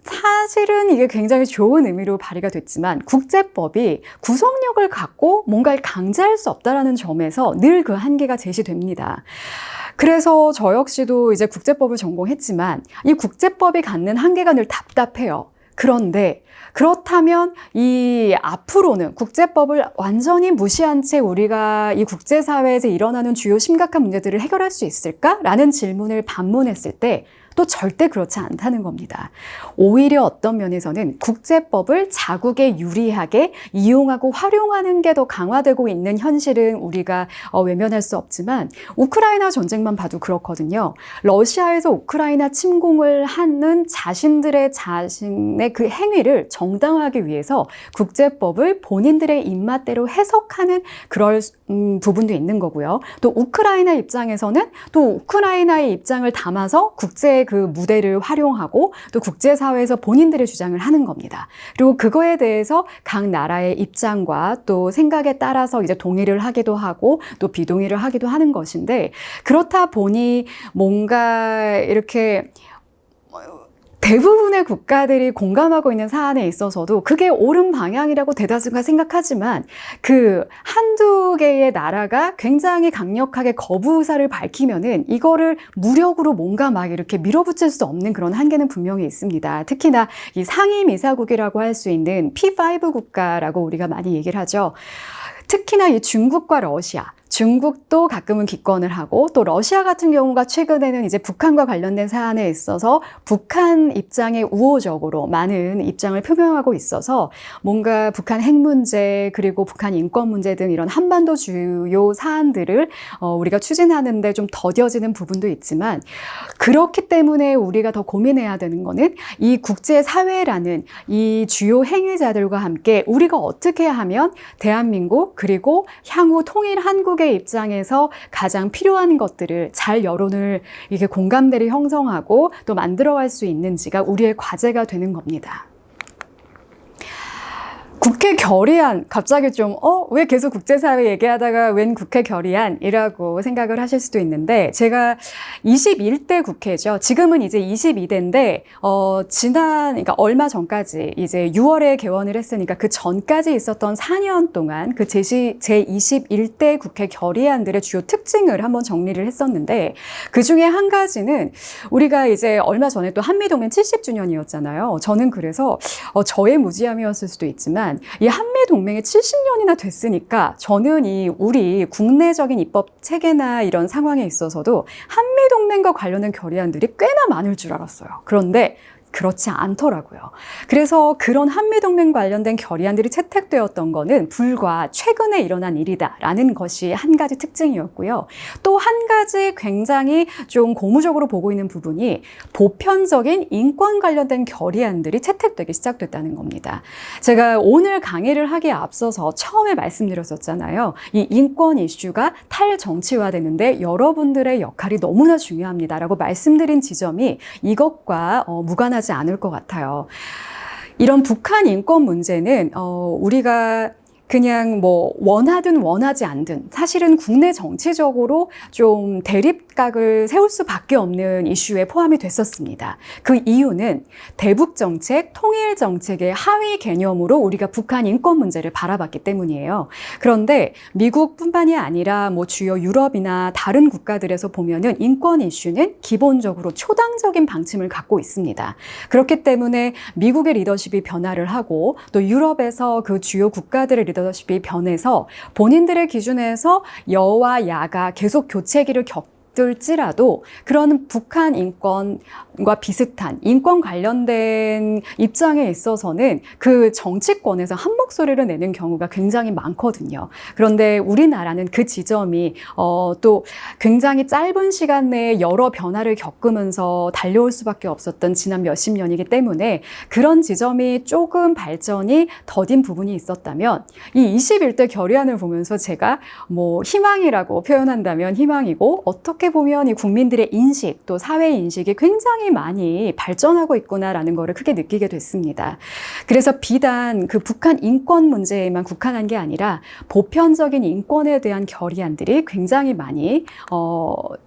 사실은 이게 굉장히 좋은 의미로 발휘가 됐지만 국제법이 구속력을 갖고 뭔가를 강제할 수 없다라는 점에서 늘 그 한계가 제시됩니다. 그래서 저 역시도 이제 국제법을 전공했지만 이 국제법이 갖는 한계가 늘 답답해요. 그런데 그렇다면 이 앞으로는 국제법을 완전히 무시한 채 우리가 이 국제사회에서 일어나는 주요 심각한 문제들을 해결할 수 있을까라는 질문을 반문했을 때 또 절대 그렇지 않다는 겁니다. 오히려 어떤 면에서는 국제법을 자국에 유리하게 이용하고 활용하는 게 더 강화되고 있는 현실은 우리가 외면할 수 없지만 우크라이나 전쟁만 봐도 그렇거든요. 러시아에서 우크라이나 침공을 하는 자신의 그 행위를 정당화하기 위해서 국제법을 본인들의 입맛대로 해석하는 그럴 부분도 있는 거고요. 또 우크라이나 입장에서는 또 우크라이나의 입장을 담아서 국제 그 무대를 활용하고 또 국제사회에서 본인들의 주장을 하는 겁니다. 그리고 그거에 대해서 각 나라의 입장과 또 생각에 따라서 이제 동의를 하기도 하고 또 비동의를 하기도 하는 것인데, 그렇다 보니 뭔가 이렇게 대부분의 국가들이 공감하고 있는 사안에 있어서도 그게 옳은 방향이라고 대다수가 생각하지만 그 한두 개의 나라가 굉장히 강력하게 거부 의사를 밝히면은 이거를 무력으로 뭔가 막 이렇게 밀어붙일 수 없는 그런 한계는 분명히 있습니다. 특히나 이 상임이사국이라고 할 수 있는 P5 국가라고 우리가 많이 얘기를 하죠. 특히나 이 중국과 러시아, 중국도 가끔은 기권을 하고 또 러시아 같은 경우가 최근에는 이제 북한과 관련된 사안에 있어서 북한 입장에 우호적으로 많은 입장을 표명하고 있어서 뭔가 북한 핵 문제 그리고 북한 인권 문제 등 이런 한반도 주요 사안들을 우리가 추진하는데 좀 더뎌지는 부분도 있지만, 그렇기 때문에 우리가 더 고민해야 되는 거는 이 국제사회라는 이 주요 행위자들과 함께 우리가 어떻게 하면 대한민국 그리고 향후 통일 한국의 입장에서 가장 필요한 것들을 잘 여론을 이게 공감대를 형성하고 또 만들어갈 수 있는지가 우리의 과제가 되는 겁니다. 국회 결의안, 갑자기 좀, 왜 계속 국제사회 얘기하다가 웬 국회 결의안이라고 생각을 하실 수도 있는데, 제가 21대 국회죠. 지금은 이제 22대인데, 그러니까 얼마 전까지 이제 6월에 개원을 했으니까 그 전까지 있었던 4년 동안 그 제21대 국회 결의안들의 주요 특징을 한번 정리를 했었는데, 그 중에 한 가지는 우리가 이제 얼마 전에 또 한미동맹 70주년이었잖아요. 저는 그래서 저의 무지함이었을 수도 있지만, 이 한미동맹이 70년이나 됐으니까 저는 우리 국내적인 입법 체계나 이런 상황에 있어서도 한미동맹과 관련된 결의안들이 꽤나 많을 줄 알았어요. 그런데 그렇지 않더라고요. 그래서 그런 한미동맹 관련된 결의안들이 채택되었던 거는 불과 최근에 일어난 일이다라는 것이 한 가지 특징이었고요. 또 한 가지 굉장히 좀 고무적으로 보고 있는 부분이 보편적인 인권 관련된 결의안들이 채택되기 시작됐다는 겁니다. 제가 오늘 강의를 하기에 앞서서 처음에 말씀드렸었잖아요. 이 인권 이슈가 탈정치화되는데 여러분들의 역할이 너무나 중요합니다라고 말씀드린 지점이 이것과 무관하지 않을 것 같아요. 이런 북한 인권 문제는 우리가 그냥 뭐 원하든 원하지 않든 사실은 국내 정치적으로 좀 대립각을 세울 수밖에 없는 이슈에 포함이 됐었습니다. 그 이유는 대북 정책, 통일 정책의 하위 개념으로 우리가 북한 인권 문제를 바라봤기 때문이에요. 그런데 미국뿐만이 아니라 뭐 주요 유럽이나 다른 국가들에서 보면은 인권 이슈는 기본적으로 초당적인 방침을 갖고 있습니다. 그렇기 때문에 미국의 리더십이 변화를 하고 또 유럽에서 그 주요 국가들의 리더십이 변해서 본인들의 기준에서 여와 야가 계속 교체기를 겪을지라도 그런 북한 인권과 비슷한 인권 관련된 입장에 있어서는 그 정치권에서 한 목소리를 내는 경우가 굉장히 많거든요. 그런데 우리나라는 그 지점이 또 굉장히 짧은 시간 내에 여러 변화를 겪으면서 달려올 수밖에 없었던 지난 몇십 년이기 때문에 그런 지점이 조금 발전이 더딘 부분이 있었다면 이 21대 결의안을 보면서 제가 뭐 희망이라고 표현한다면 희망이고 어떻게 보면 이 국민들의 인식 또 사회 인식이 굉장히 많이 발전하고 있구나라는 거를 크게 느끼게 됐습니다. 그래서 비단 그 북한 인권 문제에만 국한한 게 아니라 보편적인 인권에 대한 결의안들이 굉장히 많이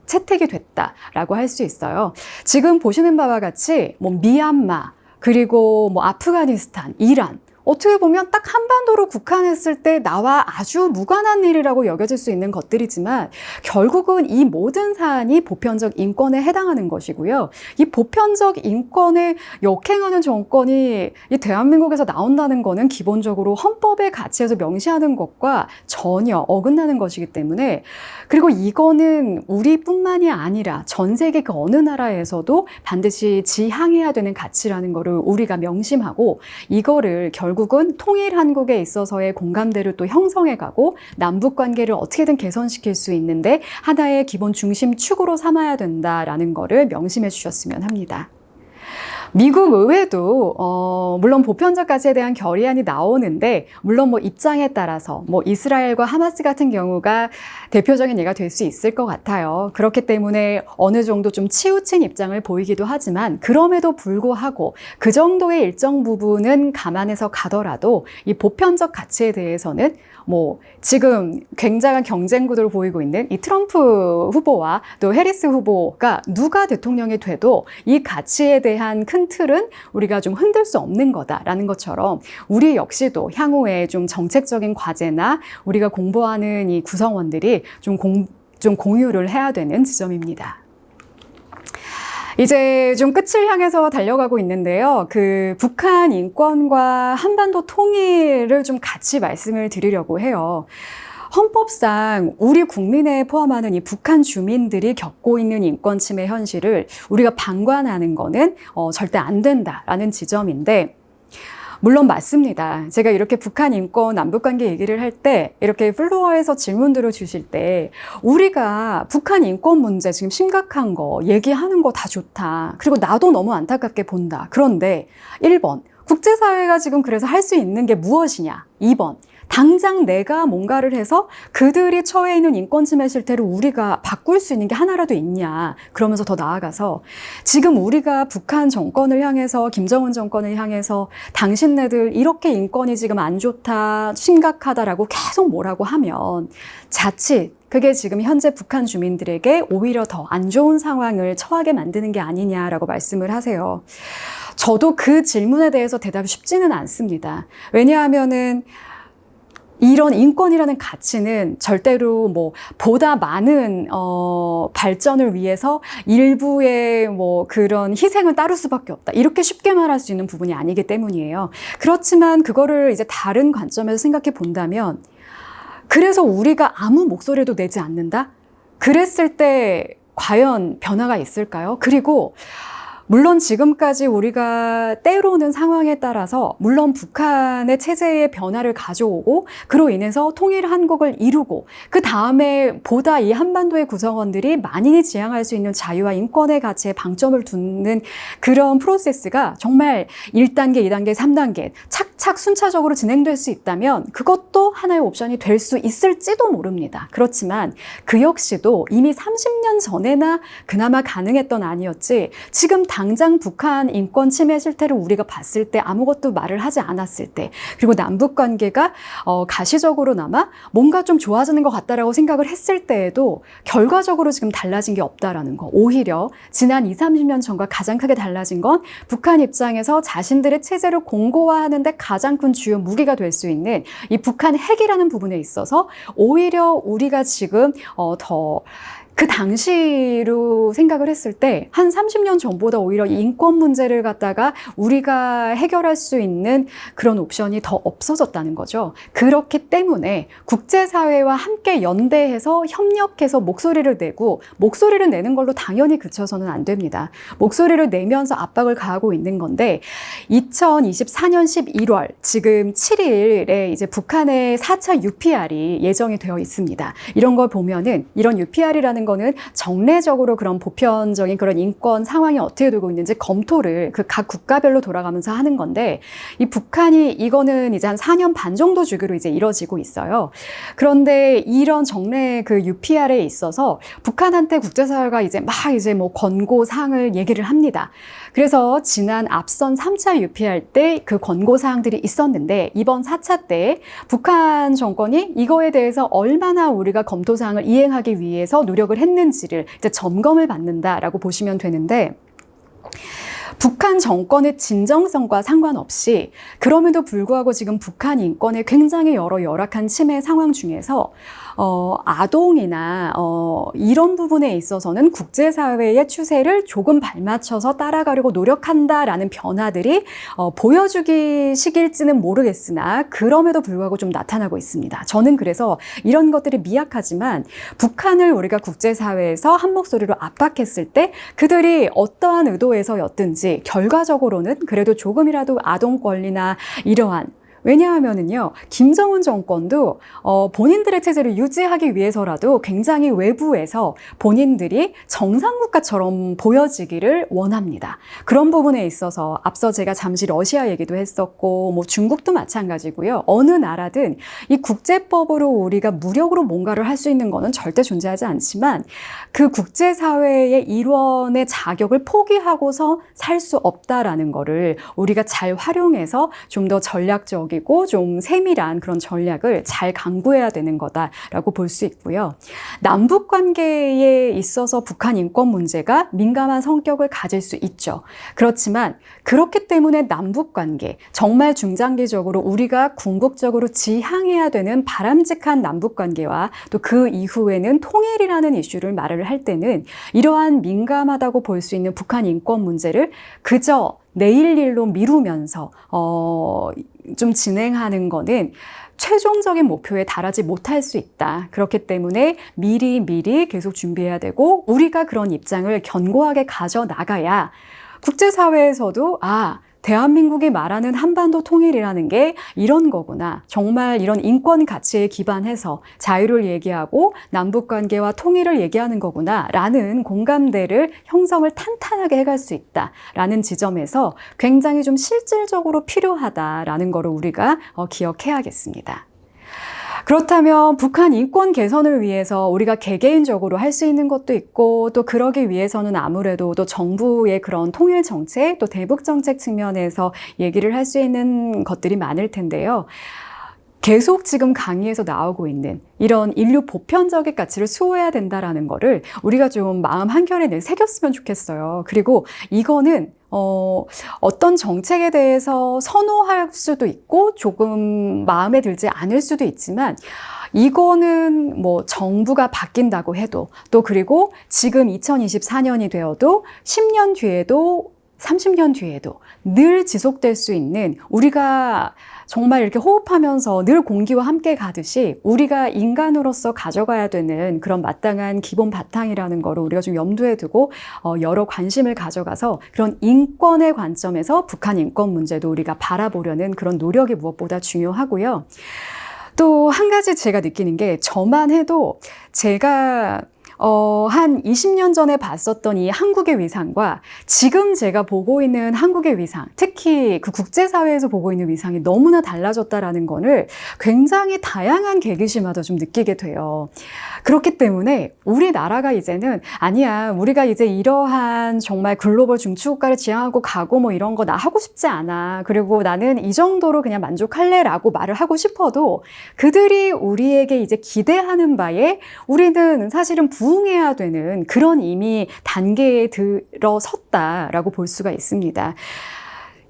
채택이 됐다라고 할 수 있어요. 지금 보시는 바와 같이 뭐 미얀마 그리고 뭐 아프가니스탄, 이란 어떻게 보면 딱 한반도로 국한했을 때 나와 아주 무관한 일이라고 여겨질 수 있는 것들이지만 결국은 이 모든 사안이 보편적 인권에 해당하는 것이고요. 이 보편적 인권에 역행하는 정권이 이 대한민국에서 나온다는 거는 기본적으로 헌법의 가치에서 명시하는 것과 전혀 어긋나는 것이기 때문에 그리고 이거는 우리뿐만이 아니라 전 세계 그 어느 나라에서도 반드시 지향해야 되는 가치라는 거를 우리가 명심하고 이거를 결국은 통일 한국에 있어서의 공감대를 또 형성해가고 남북 관계를 어떻게든 개선시킬 수 있는데 하나의 기본 중심축으로 삼아야 된다라는 거를 명심해 주셨으면 합니다. 미국 의회도 물론 보편적 가치에 대한 결의안이 나오는데 물론 뭐 입장에 따라서 뭐 이스라엘과 하마스 같은 경우가 대표적인 예가 될 수 있을 것 같아요. 그렇기 때문에 어느 정도 좀 치우친 입장을 보이기도 하지만 그럼에도 불구하고 그 정도의 일정 부분은 감안해서 가더라도 이 보편적 가치에 대해서는 뭐 지금 굉장한 경쟁 구도를 보이고 있는 이 트럼프 후보와 또 해리스 후보가 누가 대통령이 돼도 이 가치에 대한 큰 틀은 우리가 좀 흔들 수 없는 거다라는 것처럼 우리 역시도 향후에 좀 정책적인 과제나 우리가 공부하는 이 구성원들이 좀 공유를 해야 되는 지점입니다. 이제 좀 끝을 향해서 달려가고 있는데요. 그 북한 인권과 한반도 통일을 좀 같이 말씀을 드리려고 해요. 헌법상 우리 국민에 포함하는 이 북한 주민들이 겪고 있는 인권 침해 현실을 우리가 방관하는 거는 절대 안 된다라는 지점인데 물론 맞습니다. 제가 이렇게 북한 인권, 남북관계 얘기를 할 때 이렇게 플로어에서 질문들을 주실 때 우리가 북한 인권 문제 지금 심각한 거 얘기하는 거 다 좋다. 그리고 나도 너무 안타깝게 본다. 그런데 1번 국제사회가 지금 그래서 할 수 있는 게 무엇이냐? 2번 당장 내가 뭔가를 해서 그들이 처해 있는 인권 침해 실태를 우리가 바꿀 수 있는 게 하나라도 있냐. 그러면서 더 나아가서 지금 우리가 북한 정권을 향해서, 김정은 정권을 향해서 당신네들 이렇게 인권이 지금 안 좋다, 심각하다라고 계속 뭐라고 하면 자칫 그게 지금 현재 북한 주민들에게 오히려 더 안 좋은 상황을 처하게 만드는 게 아니냐라고 말씀을 하세요. 저도 그 질문에 대해서 대답이 쉽지는 않습니다. 왜냐하면은 이런 인권이라는 가치는 절대로 뭐 보다 많은 발전을 위해서 일부의 뭐 그런 희생을 따를 수밖에 없다. 이렇게 쉽게 말할 수 있는 부분이 아니기 때문이에요. 그렇지만 그거를 이제 다른 관점에서 생각해 본다면, 그래서 우리가 아무 목소리도 내지 않는다? 그랬을 때 과연 변화가 있을까요? 그리고 물론 지금까지 우리가 때로는 상황에 따라서 물론 북한의 체제의 변화를 가져오고 그로 인해서 통일 한국을 이루고 그 다음에 보다 이 한반도의 구성원들이 만인이 지향할 수 있는 자유와 인권의 가치에 방점을 두는 그런 프로세스가 정말 1단계, 2단계, 3단계 착착 순차적으로 진행될 수 있다면 그것도 하나의 옵션이 될 수 있을지도 모릅니다. 그렇지만 그 역시도 이미 30년 전에나 그나마 가능했던 아니었지, 지금 당장 북한 인권 침해 실태를 우리가 봤을 때 아무것도 말을 하지 않았을 때, 그리고 남북 관계가 가시적으로나마 뭔가 좀 좋아지는 것 같다라고 생각을 했을 때에도 결과적으로 지금 달라진 게 없다라는 거. 오히려 지난 20, 30년 전과 가장 크게 달라진 건 북한 입장에서 자신들의 체제를 공고화하는데 가장 큰 주요 무기가 될 수 있는 이 북한 핵이라는 부분에 있어서 오히려 우리가 지금 더 그 당시로 생각을 했을 때 한 30년 전보다 오히려 인권 문제를 갖다가 우리가 해결할 수 있는 그런 옵션이 더 없어졌다는 거죠. 그렇기 때문에 국제사회와 함께 연대해서 협력해서 목소리를 내고, 목소리를 내는 걸로 당연히 그쳐서는 안 됩니다. 목소리를 내면서 압박을 가하고 있는 건데 2024년 11월 지금 7일에 이제 북한의 4차 UPR이 예정이 되어 있습니다. 이런 걸 보면은 이런 UPR이라는 거는 정례적으로 그런 보편적인 그런 인권 상황이 어떻게 되고 있는지 검토를 그 각 국가별로 돌아가면서 하는 건데, 이 북한이 이거는 이제 한 4년 반 정도 주기로 이제 이뤄지고 있어요. 그런데 이런 정례 그 UPR에 있어서 북한한테 국제사회가 이제 뭐 권고사항을 얘기를 합니다. 그래서 지난 앞선 3차 UPR 때 그 권고사항들이 있었는데 이번 4차 때 북한 정권이 이거에 대해서 얼마나 우리가 검토사항을 이행하기 위해서 노력을 했는지를 이제 점검을 받는다라고 보시면 되는데, 북한 정권의 진정성과 상관없이 그럼에도 불구하고 지금 북한 인권의 굉장히 여러 열악한 침해 상황 중에서 아동이나 이런 부분에 있어서는 국제사회의 추세를 조금 발맞춰서 따라가려고 노력한다라는 변화들이 보여주기 시기일지는 모르겠으나 그럼에도 불구하고 좀 나타나고 있습니다. 저는 그래서 이런 것들이 미약하지만 북한을 우리가 국제사회에서 한 목소리로 압박했을 때 그들이 어떠한 의도에서였든지 결과적으로는 그래도 조금이라도 아동 권리나 이러한, 왜냐하면은요, 김정은 정권도 본인들의 체제를 유지하기 위해서라도 굉장히 외부에서 본인들이 정상국가처럼 보여지기를 원합니다. 그런 부분에 있어서 앞서 제가 잠시 러시아 얘기도 했었고, 뭐 중국도 마찬가지고요. 어느 나라든 이 국제법으로 우리가 무력으로 뭔가를 할 수 있는 거는 절대 존재하지 않지만 그 국제사회의 일원의 자격을 포기하고서 살 수 없다라는 거를 우리가 잘 활용해서 좀 더 전략적 이고 좀 세밀한 그런 전략을 잘 강구해야 되는 거다라고 볼 수 있고요. 남북 관계에 있어서 북한 인권 문제가 민감한 성격을 가질 수 있죠. 그렇지만 그렇기 때문에 남북 관계, 정말 중장기적으로 우리가 궁극적으로 지향해야 되는 바람직한 남북 관계와 또 그 이후에는 통일이라는 이슈를 말을 할 때는 이러한 민감하다고 볼 수 있는 북한 인권 문제를 그저 내일 일로 미루면서 좀 진행하는 거는 최종적인 목표에 달하지 못할 수 있다. 그렇기 때문에 미리 계속 준비해야 되고, 우리가 그런 입장을 견고하게 가져나가야 국제사회에서도 대한민국이 말하는 한반도 통일이라는 게 이런 거구나. 정말 이런 인권 가치에 기반해서 자유를 얘기하고 남북관계와 통일을 얘기하는 거구나. 라는 공감대를 형성을 탄탄하게 해갈 수 있다. 라는 지점에서 굉장히 좀 실질적으로 필요하다라는 거를 우리가 기억해야겠습니다. 그렇다면 북한 인권 개선을 위해서 우리가 개개인적으로 할 수 있는 것도 있고, 또 그러기 위해서는 아무래도 또 정부의 그런 통일 정책, 또 대북 정책 측면에서 얘기를 할 수 있는 것들이 많을 텐데요. 계속 지금 강의에서 나오고 있는 이런 인류 보편적인 가치를 수호해야 된다라는 거를 우리가 좀 마음 한켠에 새겼으면 좋겠어요. 그리고 이거는 어떤 정책에 대해서 선호할 수도 있고 조금 마음에 들지 않을 수도 있지만, 이거는 뭐 정부가 바뀐다고 해도, 또 그리고 지금 2024년이 되어도 10년 뒤에도 30년 뒤에도 늘 지속될 수 있는, 우리가 정말 이렇게 호흡하면서 늘 공기와 함께 가듯이 우리가 인간으로서 가져가야 되는 그런 마땅한 기본 바탕이라는 거를 우리가 좀 염두에 두고 여러 관심을 가져가서 그런 인권의 관점에서 북한 인권 문제도 우리가 바라보려는 그런 노력이 무엇보다 중요하고요. 또 한 가지 제가 느끼는 게, 저만 해도 제가 한 20년 전에 봤었던 이 한국의 위상과 지금 제가 보고 있는 한국의 위상, 특히 그 국제사회에서 보고 있는 위상이 너무나 달라졌다라는 거를 굉장히 다양한 계기시마다 좀 느끼게 돼요. 그렇기 때문에 우리나라가 이제는, 아니야, 우리가 이제 이러한 정말 글로벌 중추국가를 지향하고 가고 뭐 이런 거 나 하고 싶지 않아, 그리고 나는 이 정도로 그냥 만족할래 라고 말을 하고 싶어도, 그들이 우리에게 이제 기대하는 바에 우리는 사실은 부응해야 되는 그런 이미 단계에 들어섰다라고 볼 수가 있습니다.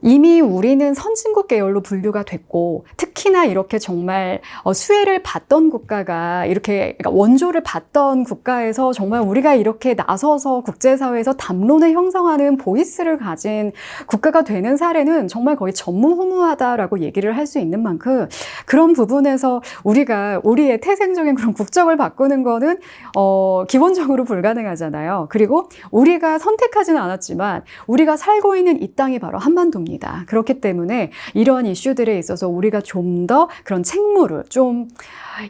이미 우리는 선진국 계열로 분류가 됐고, 특히나 이렇게 정말 수혜를 받던 국가가, 이렇게 그러니까 원조를 받던 국가에서 정말 우리가 이렇게 나서서 국제사회에서 담론을 형성하는 보이스를 가진 국가가 되는 사례는 정말 거의 전무후무하다라고 얘기를 할 수 있는 만큼, 그런 부분에서 우리가 우리의 태생적인 그런 국적을 바꾸는 거는 기본적으로 불가능하잖아요. 그리고 우리가 선택하지는 않았지만 우리가 살고 있는 이 땅이 바로 한반도입니다. 그렇기 때문에 이러한 이슈들에 있어서 우리가 좀 더 그런 책무를, 좀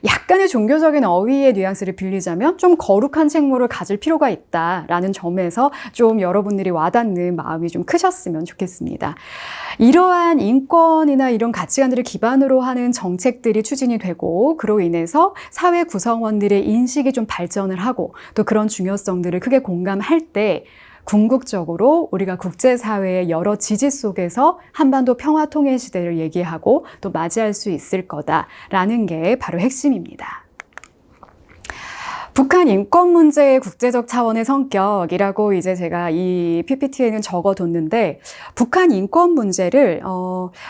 약간의 종교적인 어휘의 뉘앙스를 빌리자면 좀 거룩한 책무를 가질 필요가 있다라는 점에서 좀 여러분들이 와닿는 마음이 좀 크셨으면 좋겠습니다. 이러한 인권이나 이런 가치관들을 기반으로 하는 정책들이 추진이 되고, 그로 인해서 사회 구성원들의 인식이 좀 발전을 하고, 또 그런 중요성들을 크게 공감할 때 궁극적으로 우리가 국제사회의 여러 지지 속에서 한반도 평화통일 시대를 얘기하고 또 맞이할 수 있을 거다라는 게 바로 핵심입니다. 북한 인권 문제의 국제적 차원의 성격이라고 이제 제가 이 PPT에는 적어뒀는데, 북한 인권 문제를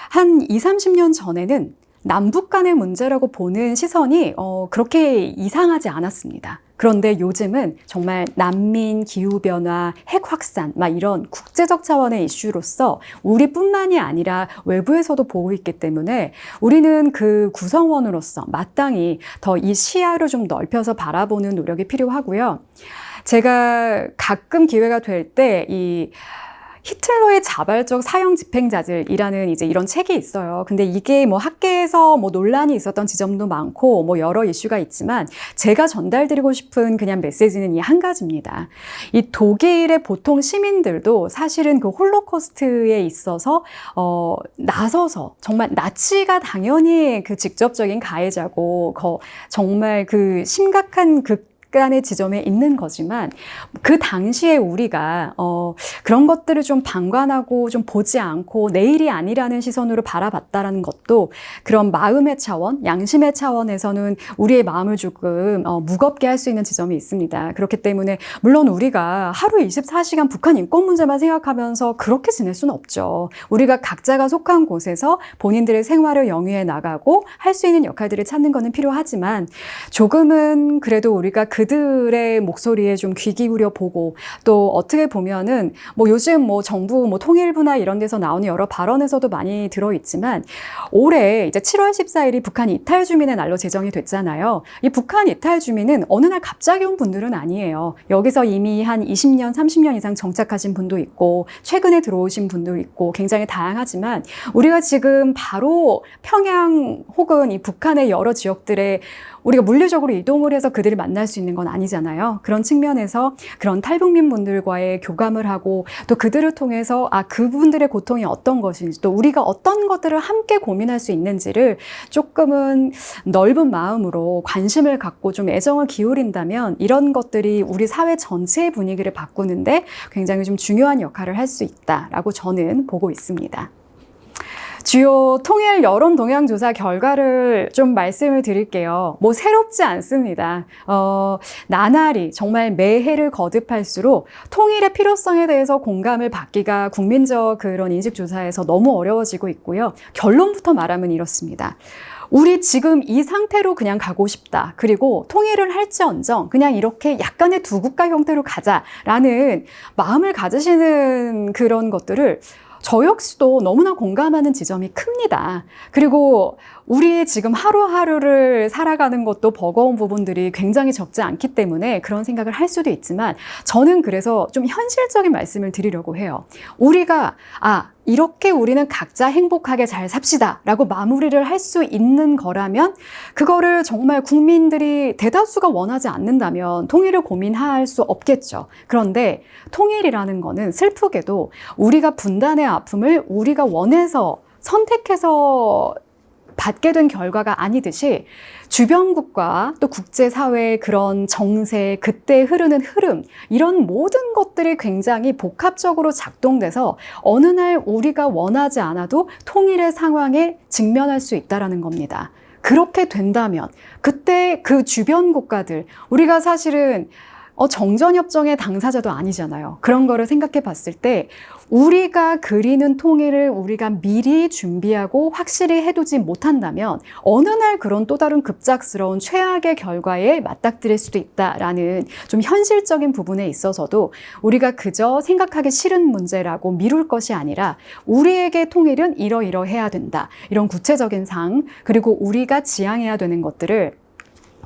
한 20-30년 전에는 남북 간의 문제라고 보는 시선이 그렇게 이상하지 않았습니다. 그런데 요즘은 정말 난민, 기후변화, 핵 확산, 막 이런 국제적 차원의 이슈로서 우리뿐만이 아니라 외부에서도 보고 있기 때문에 우리는 그 구성원으로서 마땅히 더 이 시야를 좀 넓혀서 바라보는 노력이 필요하고요. 제가 가끔 기회가 될 때 이 히틀러의 자발적 사형 집행자들이라는 이제 이런 책이 있어요. 근데 이게 뭐 학계에서 뭐 논란이 있었던 지점도 많고 뭐 여러 이슈가 있지만, 제가 전달드리고 싶은 그냥 메시지는 이 한 가지입니다. 이 독일의 보통 시민들도 사실은 그 홀로코스트에 있어서 나서서, 정말 나치가 당연히 그 직접적인 가해자고 정말 그 심각한 간의 지점에 있는 거지만, 그 당시에 우리가 그런 것들을 좀 방관하고 좀 보지 않고 내일이 아니라는 시선으로 바라봤다라는 것도 그런 마음의 차원, 양심의 차원에서는 우리의 마음을 조금 무겁게 할 수 있는 지점이 있습니다. 그렇기 때문에 물론 우리가 하루 24시간 북한 인권 문제만 생각하면서 그렇게 지낼 수는 없죠. 우리가 각자가 속한 곳에서 본인들의 생활을 영위해 나가고 할 수 있는 역할들을 찾는 것은 필요하지만, 조금은 그래도 우리가 그들의 목소리에 좀 귀 기울여 보고, 또 어떻게 보면은 뭐 요즘 뭐 정부 뭐 통일부나 이런 데서 나오는 여러 발언에서도 많이 들어있지만, 올해 이제 7월 14일이 북한 이탈 주민의 날로 제정이 됐잖아요. 이 북한 이탈 주민은 어느 날 갑자기 온 분들은 아니에요. 여기서 이미 한 20년, 30년 이상 정착하신 분도 있고 최근에 들어오신 분도 있고 굉장히 다양하지만, 우리가 지금 바로 평양 혹은 이 북한의 여러 지역들에 우리가 물리적으로 이동을 해서 그들을 만날 수 있는 있는 건 아니잖아요. 그런 측면에서 그런 탈북민 분들과의 교감을 하고 또 그들을 통해서 그분들의 고통이 어떤 것인지 또 우리가 어떤 것들을 함께 고민할 수 있는지를 조금은 넓은 마음으로 관심을 갖고 좀 애정을 기울인다면 이런 것들이 우리 사회 전체의 분위기를 바꾸는데 굉장히 좀 중요한 역할을 할 수 있다라고 저는 보고 있습니다. 주요 통일 여론 동향 조사 결과를 좀 말씀을 드릴게요. 뭐 새롭지 않습니다. 나날이 정말 매해를 거듭할수록 통일의 필요성에 대해서 공감을 받기가 국민적 그런 인식 조사에서 너무 어려워지고 있고요. 결론부터 말하면 이렇습니다. 우리 지금 이 상태로 그냥 가고 싶다. 그리고 통일을 할지언정 그냥 이렇게 약간의 두 국가 형태로 가자라는 마음을 가지시는 그런 것들을 저 역시도 너무나 공감하는 지점이 큽니다. 그리고 우리 지금 하루하루를 살아가는 것도 버거운 부분들이 굉장히 적지 않기 때문에 그런 생각을 할 수도 있지만 저는 그래서 좀 현실적인 말씀을 드리려고 해요. 우리가 이렇게 우리는 각자 행복하게 잘 삽시다 라고 마무리를 할 수 있는 거라면 그거를 정말 국민들이 대다수가 원하지 않는다면 통일을 고민할 수 없겠죠. 그런데 통일이라는 거는 슬프게도 우리가 분단의 아픔을 우리가 원해서 선택해서 받게 된 결과가 아니듯이 주변국과 또 국제사회의 그런 정세, 그때 흐르는 흐름 이런 모든 것들이 굉장히 복합적으로 작동돼서 어느 날 우리가 원하지 않아도 통일의 상황에 직면할 수 있다는 겁니다. 그렇게 된다면 그때 그 주변 국가들 우리가 사실은 정전협정의 당사자도 아니잖아요. 그런 거를 생각해 봤을 때 우리가 그리는 통일을 우리가 미리 준비하고 확실히 해두지 못한다면 어느 날 그런 또 다른 급작스러운 최악의 결과에 맞닥뜨릴 수도 있다라는 좀 현실적인 부분에 있어서도 우리가 그저 생각하기 싫은 문제라고 미룰 것이 아니라 우리에게 통일은 이러이러해야 된다. 이런 구체적인 상 그리고 우리가 지향해야 되는 것들을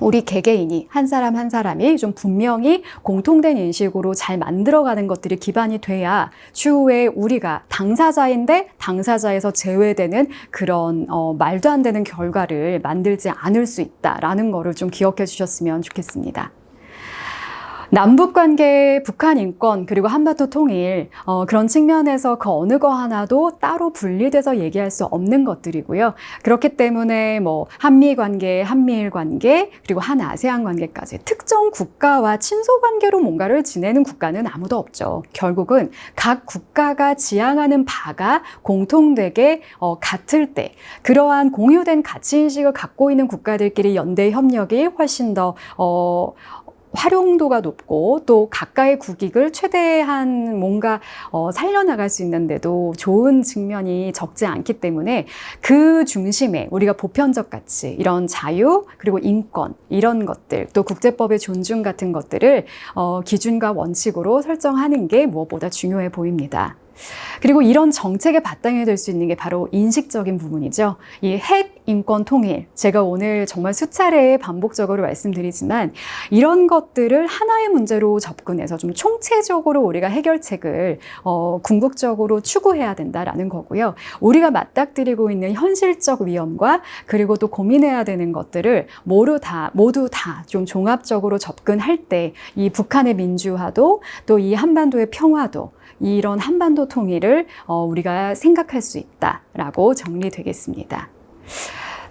우리 개개인이 한 사람 한 사람이 좀 분명히 공통된 인식으로 잘 만들어가는 것들이 기반이 돼야 추후에 우리가 당사자인데 당사자에서 제외되는 그런 말도 안 되는 결과를 만들지 않을 수 있다라는 거를 좀 기억해 주셨으면 좋겠습니다. 남북관계, 북한 인권, 그리고 한반도 통일 그런 측면에서 그 어느 거 하나도 따로 분리돼서 얘기할 수 없는 것들이고요. 그렇기 때문에 뭐 한미관계, 한미일관계, 그리고 한아세안 관계까지 특정 국가와 친소관계로 뭔가를 지내는 국가는 아무도 없죠. 결국은 각 국가가 지향하는 바가 공통되게 같을 때 그러한 공유된 가치인식을 갖고 있는 국가들끼리 연대 협력이 훨씬 더 활용도가 높고 또 가까이 국익을 최대한 뭔가 살려나갈 수 있는데도 좋은 측면이 적지 않기 때문에 그 중심에 우리가 보편적 가치, 이런 자유 그리고 인권 이런 것들 또 국제법의 존중 같은 것들을 기준과 원칙으로 설정하는 게 무엇보다 중요해 보입니다. 그리고 이런 정책의 바탕이 될 수 있는 게 바로 인식적인 부분이죠. 이 핵 인권 통일, 제가 오늘 정말 수차례 반복적으로 말씀드리지만 이런 것들을 하나의 문제로 접근해서 좀 총체적으로 우리가 해결책을 궁극적으로 추구해야 된다라는 거고요. 우리가 맞닥뜨리고 있는 현실적 위험과 그리고 또 고민해야 되는 것들을 모두 다 좀 종합적으로 접근할 때 이 북한의 민주화도 또 이 한반도의 평화도 이런 한반도 통일을 우리가 생각할 수 있다라고 정리되겠습니다.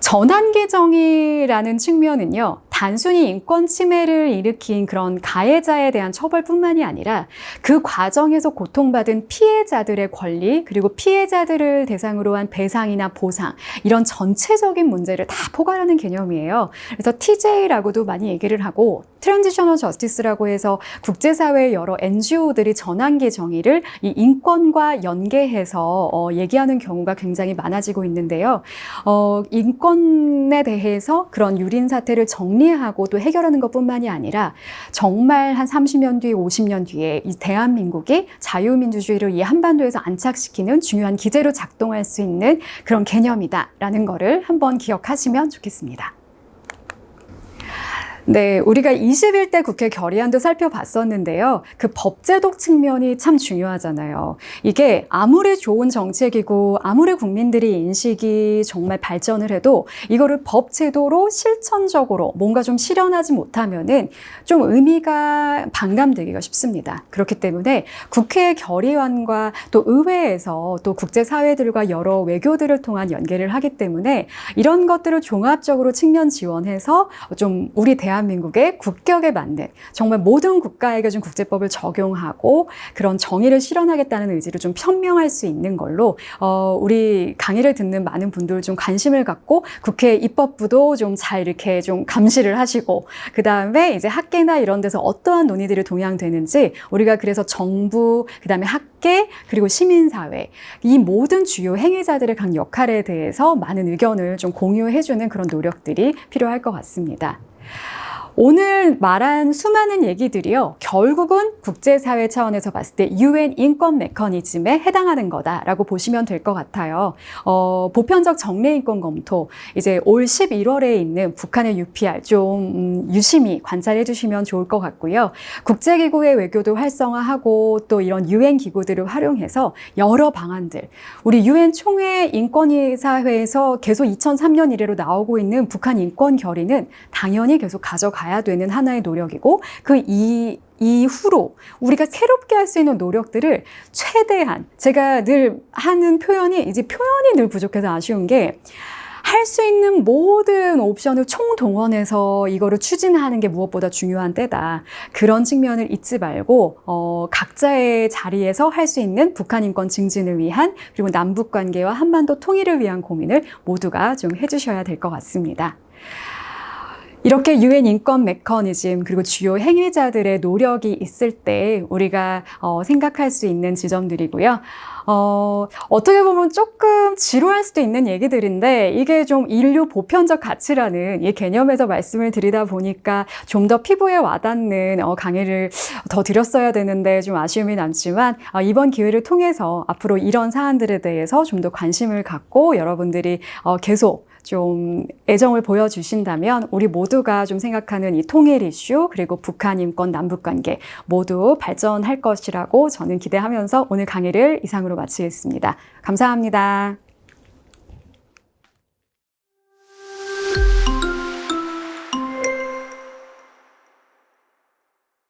전환기 정의라는 측면은요, 단순히 인권 침해를 일으킨 그런 가해자에 대한 처벌뿐만이 아니라 그 과정에서 고통받은 피해자들의 권리 그리고 피해자들을 대상으로 한 배상이나 보상 이런 전체적인 문제를 다 포괄하는 개념이에요. 그래서 TJ라고도 많이 얘기를 하고 트랜지셔널 저스티스라고 해서 국제사회의 여러 NGO들이 전환기 정의를 이 인권과 연계해서 얘기하는 경우가 굉장히 많아지고 있는데요. 인권에 대해서 그런 유린 사태를 정리하고 또 해결하는 것뿐만이 아니라 정말 한 30년 뒤, 50년 뒤에 이 대한민국이 자유민주주의를 이 한반도에서 안착시키는 중요한 기제로 작동할 수 있는 그런 개념이다라는 거를 한번 기억하시면 좋겠습니다. 네, 우리가 21대 국회 결의안도 살펴봤었는데요. 그 법제독 측면이 참 중요하잖아요. 이게 아무리 좋은 정책이고 아무리 국민들이 인식이 정말 발전을 해도 이거를 법제도로 실천적으로 뭔가 좀 실현하지 못하면은 좀 의미가 반감되기가 쉽습니다. 그렇기 때문에 국회 결의안과 또 의회에서 또 국제사회들과 여러 외교들을 통한 연계를 하기 때문에 이런 것들을 종합적으로 측면 지원해서 좀 우리 대한민국의 국격에 맞는 정말 모든 국가에게 좀 국제법을 적용하고 그런 정의를 실현하겠다는 의지를 좀 표명할 수 있는 걸로 우리 강의를 듣는 많은 분들 좀 관심을 갖고 국회 입법부도 좀 잘 이렇게 좀 감시를 하시고 그 다음에 이제 학계나 이런 데서 어떠한 논의들이 동향되는지 우리가 그래서 정부 그 다음에 학계 그리고 시민사회 이 모든 주요 행위자들의 각 역할에 대해서 많은 의견을 좀 공유해주는 그런 노력들이 필요할 것 같습니다. 오늘 말한 수많은 얘기들이요, 결국은 국제사회 차원에서 봤을 때 UN 인권 메커니즘에 해당하는 거다라고 보시면 될 것 같아요. 보편적 정례 인권 검토, 이제 올 11월에 있는 북한의 UPR 좀 유심히 관찰해 주시면 좋을 것 같고요. 국제기구의 외교도 활성화하고 또 이런 UN 기구들을 활용해서 여러 방안들, 우리 UN 총회 인권사회에서 계속 2003년 이래로 나오고 있는 북한 인권 결의는 당연히 계속 가져가야 되는 하나의 노력이고 그 이후로 우리가 새롭게 할 수 있는 노력들을 최대한 제가 늘 하는 표현이 이제 표현이 늘 부족해서 아쉬운 게 할 수 있는 모든 옵션을 총동원해서 이거를 추진하는 게 무엇보다 중요한 때다. 그런 측면을 잊지 말고 각자의 자리에서 할 수 있는 북한 인권 증진을 위한 그리고 남북 관계와 한반도 통일을 위한 고민을 모두가 좀 해주셔야 될 것 같습니다. 이렇게 UN 인권 메커니즘 그리고 주요 행위자들의 노력이 있을 때 우리가 생각할 수 있는 지점들이고요. 어떻게 보면 조금 지루할 수도 있는 얘기들인데 이게 좀 인류 보편적 가치라는 이 개념에서 말씀을 드리다 보니까 좀 더 피부에 와닿는 강의를 더 드렸어야 되는데 좀 아쉬움이 남지만 이번 기회를 통해서 앞으로 이런 사안들에 대해서 좀 더 관심을 갖고 여러분들이 계속 좀 애정을 보여주신다면 우리 모두가 좀 생각하는 이 통일 이슈 그리고 북한 인권 남북 관계 모두 발전할 것이라고 저는 기대하면서 오늘 강의를 이상으로 마치겠습니다. 감사합니다.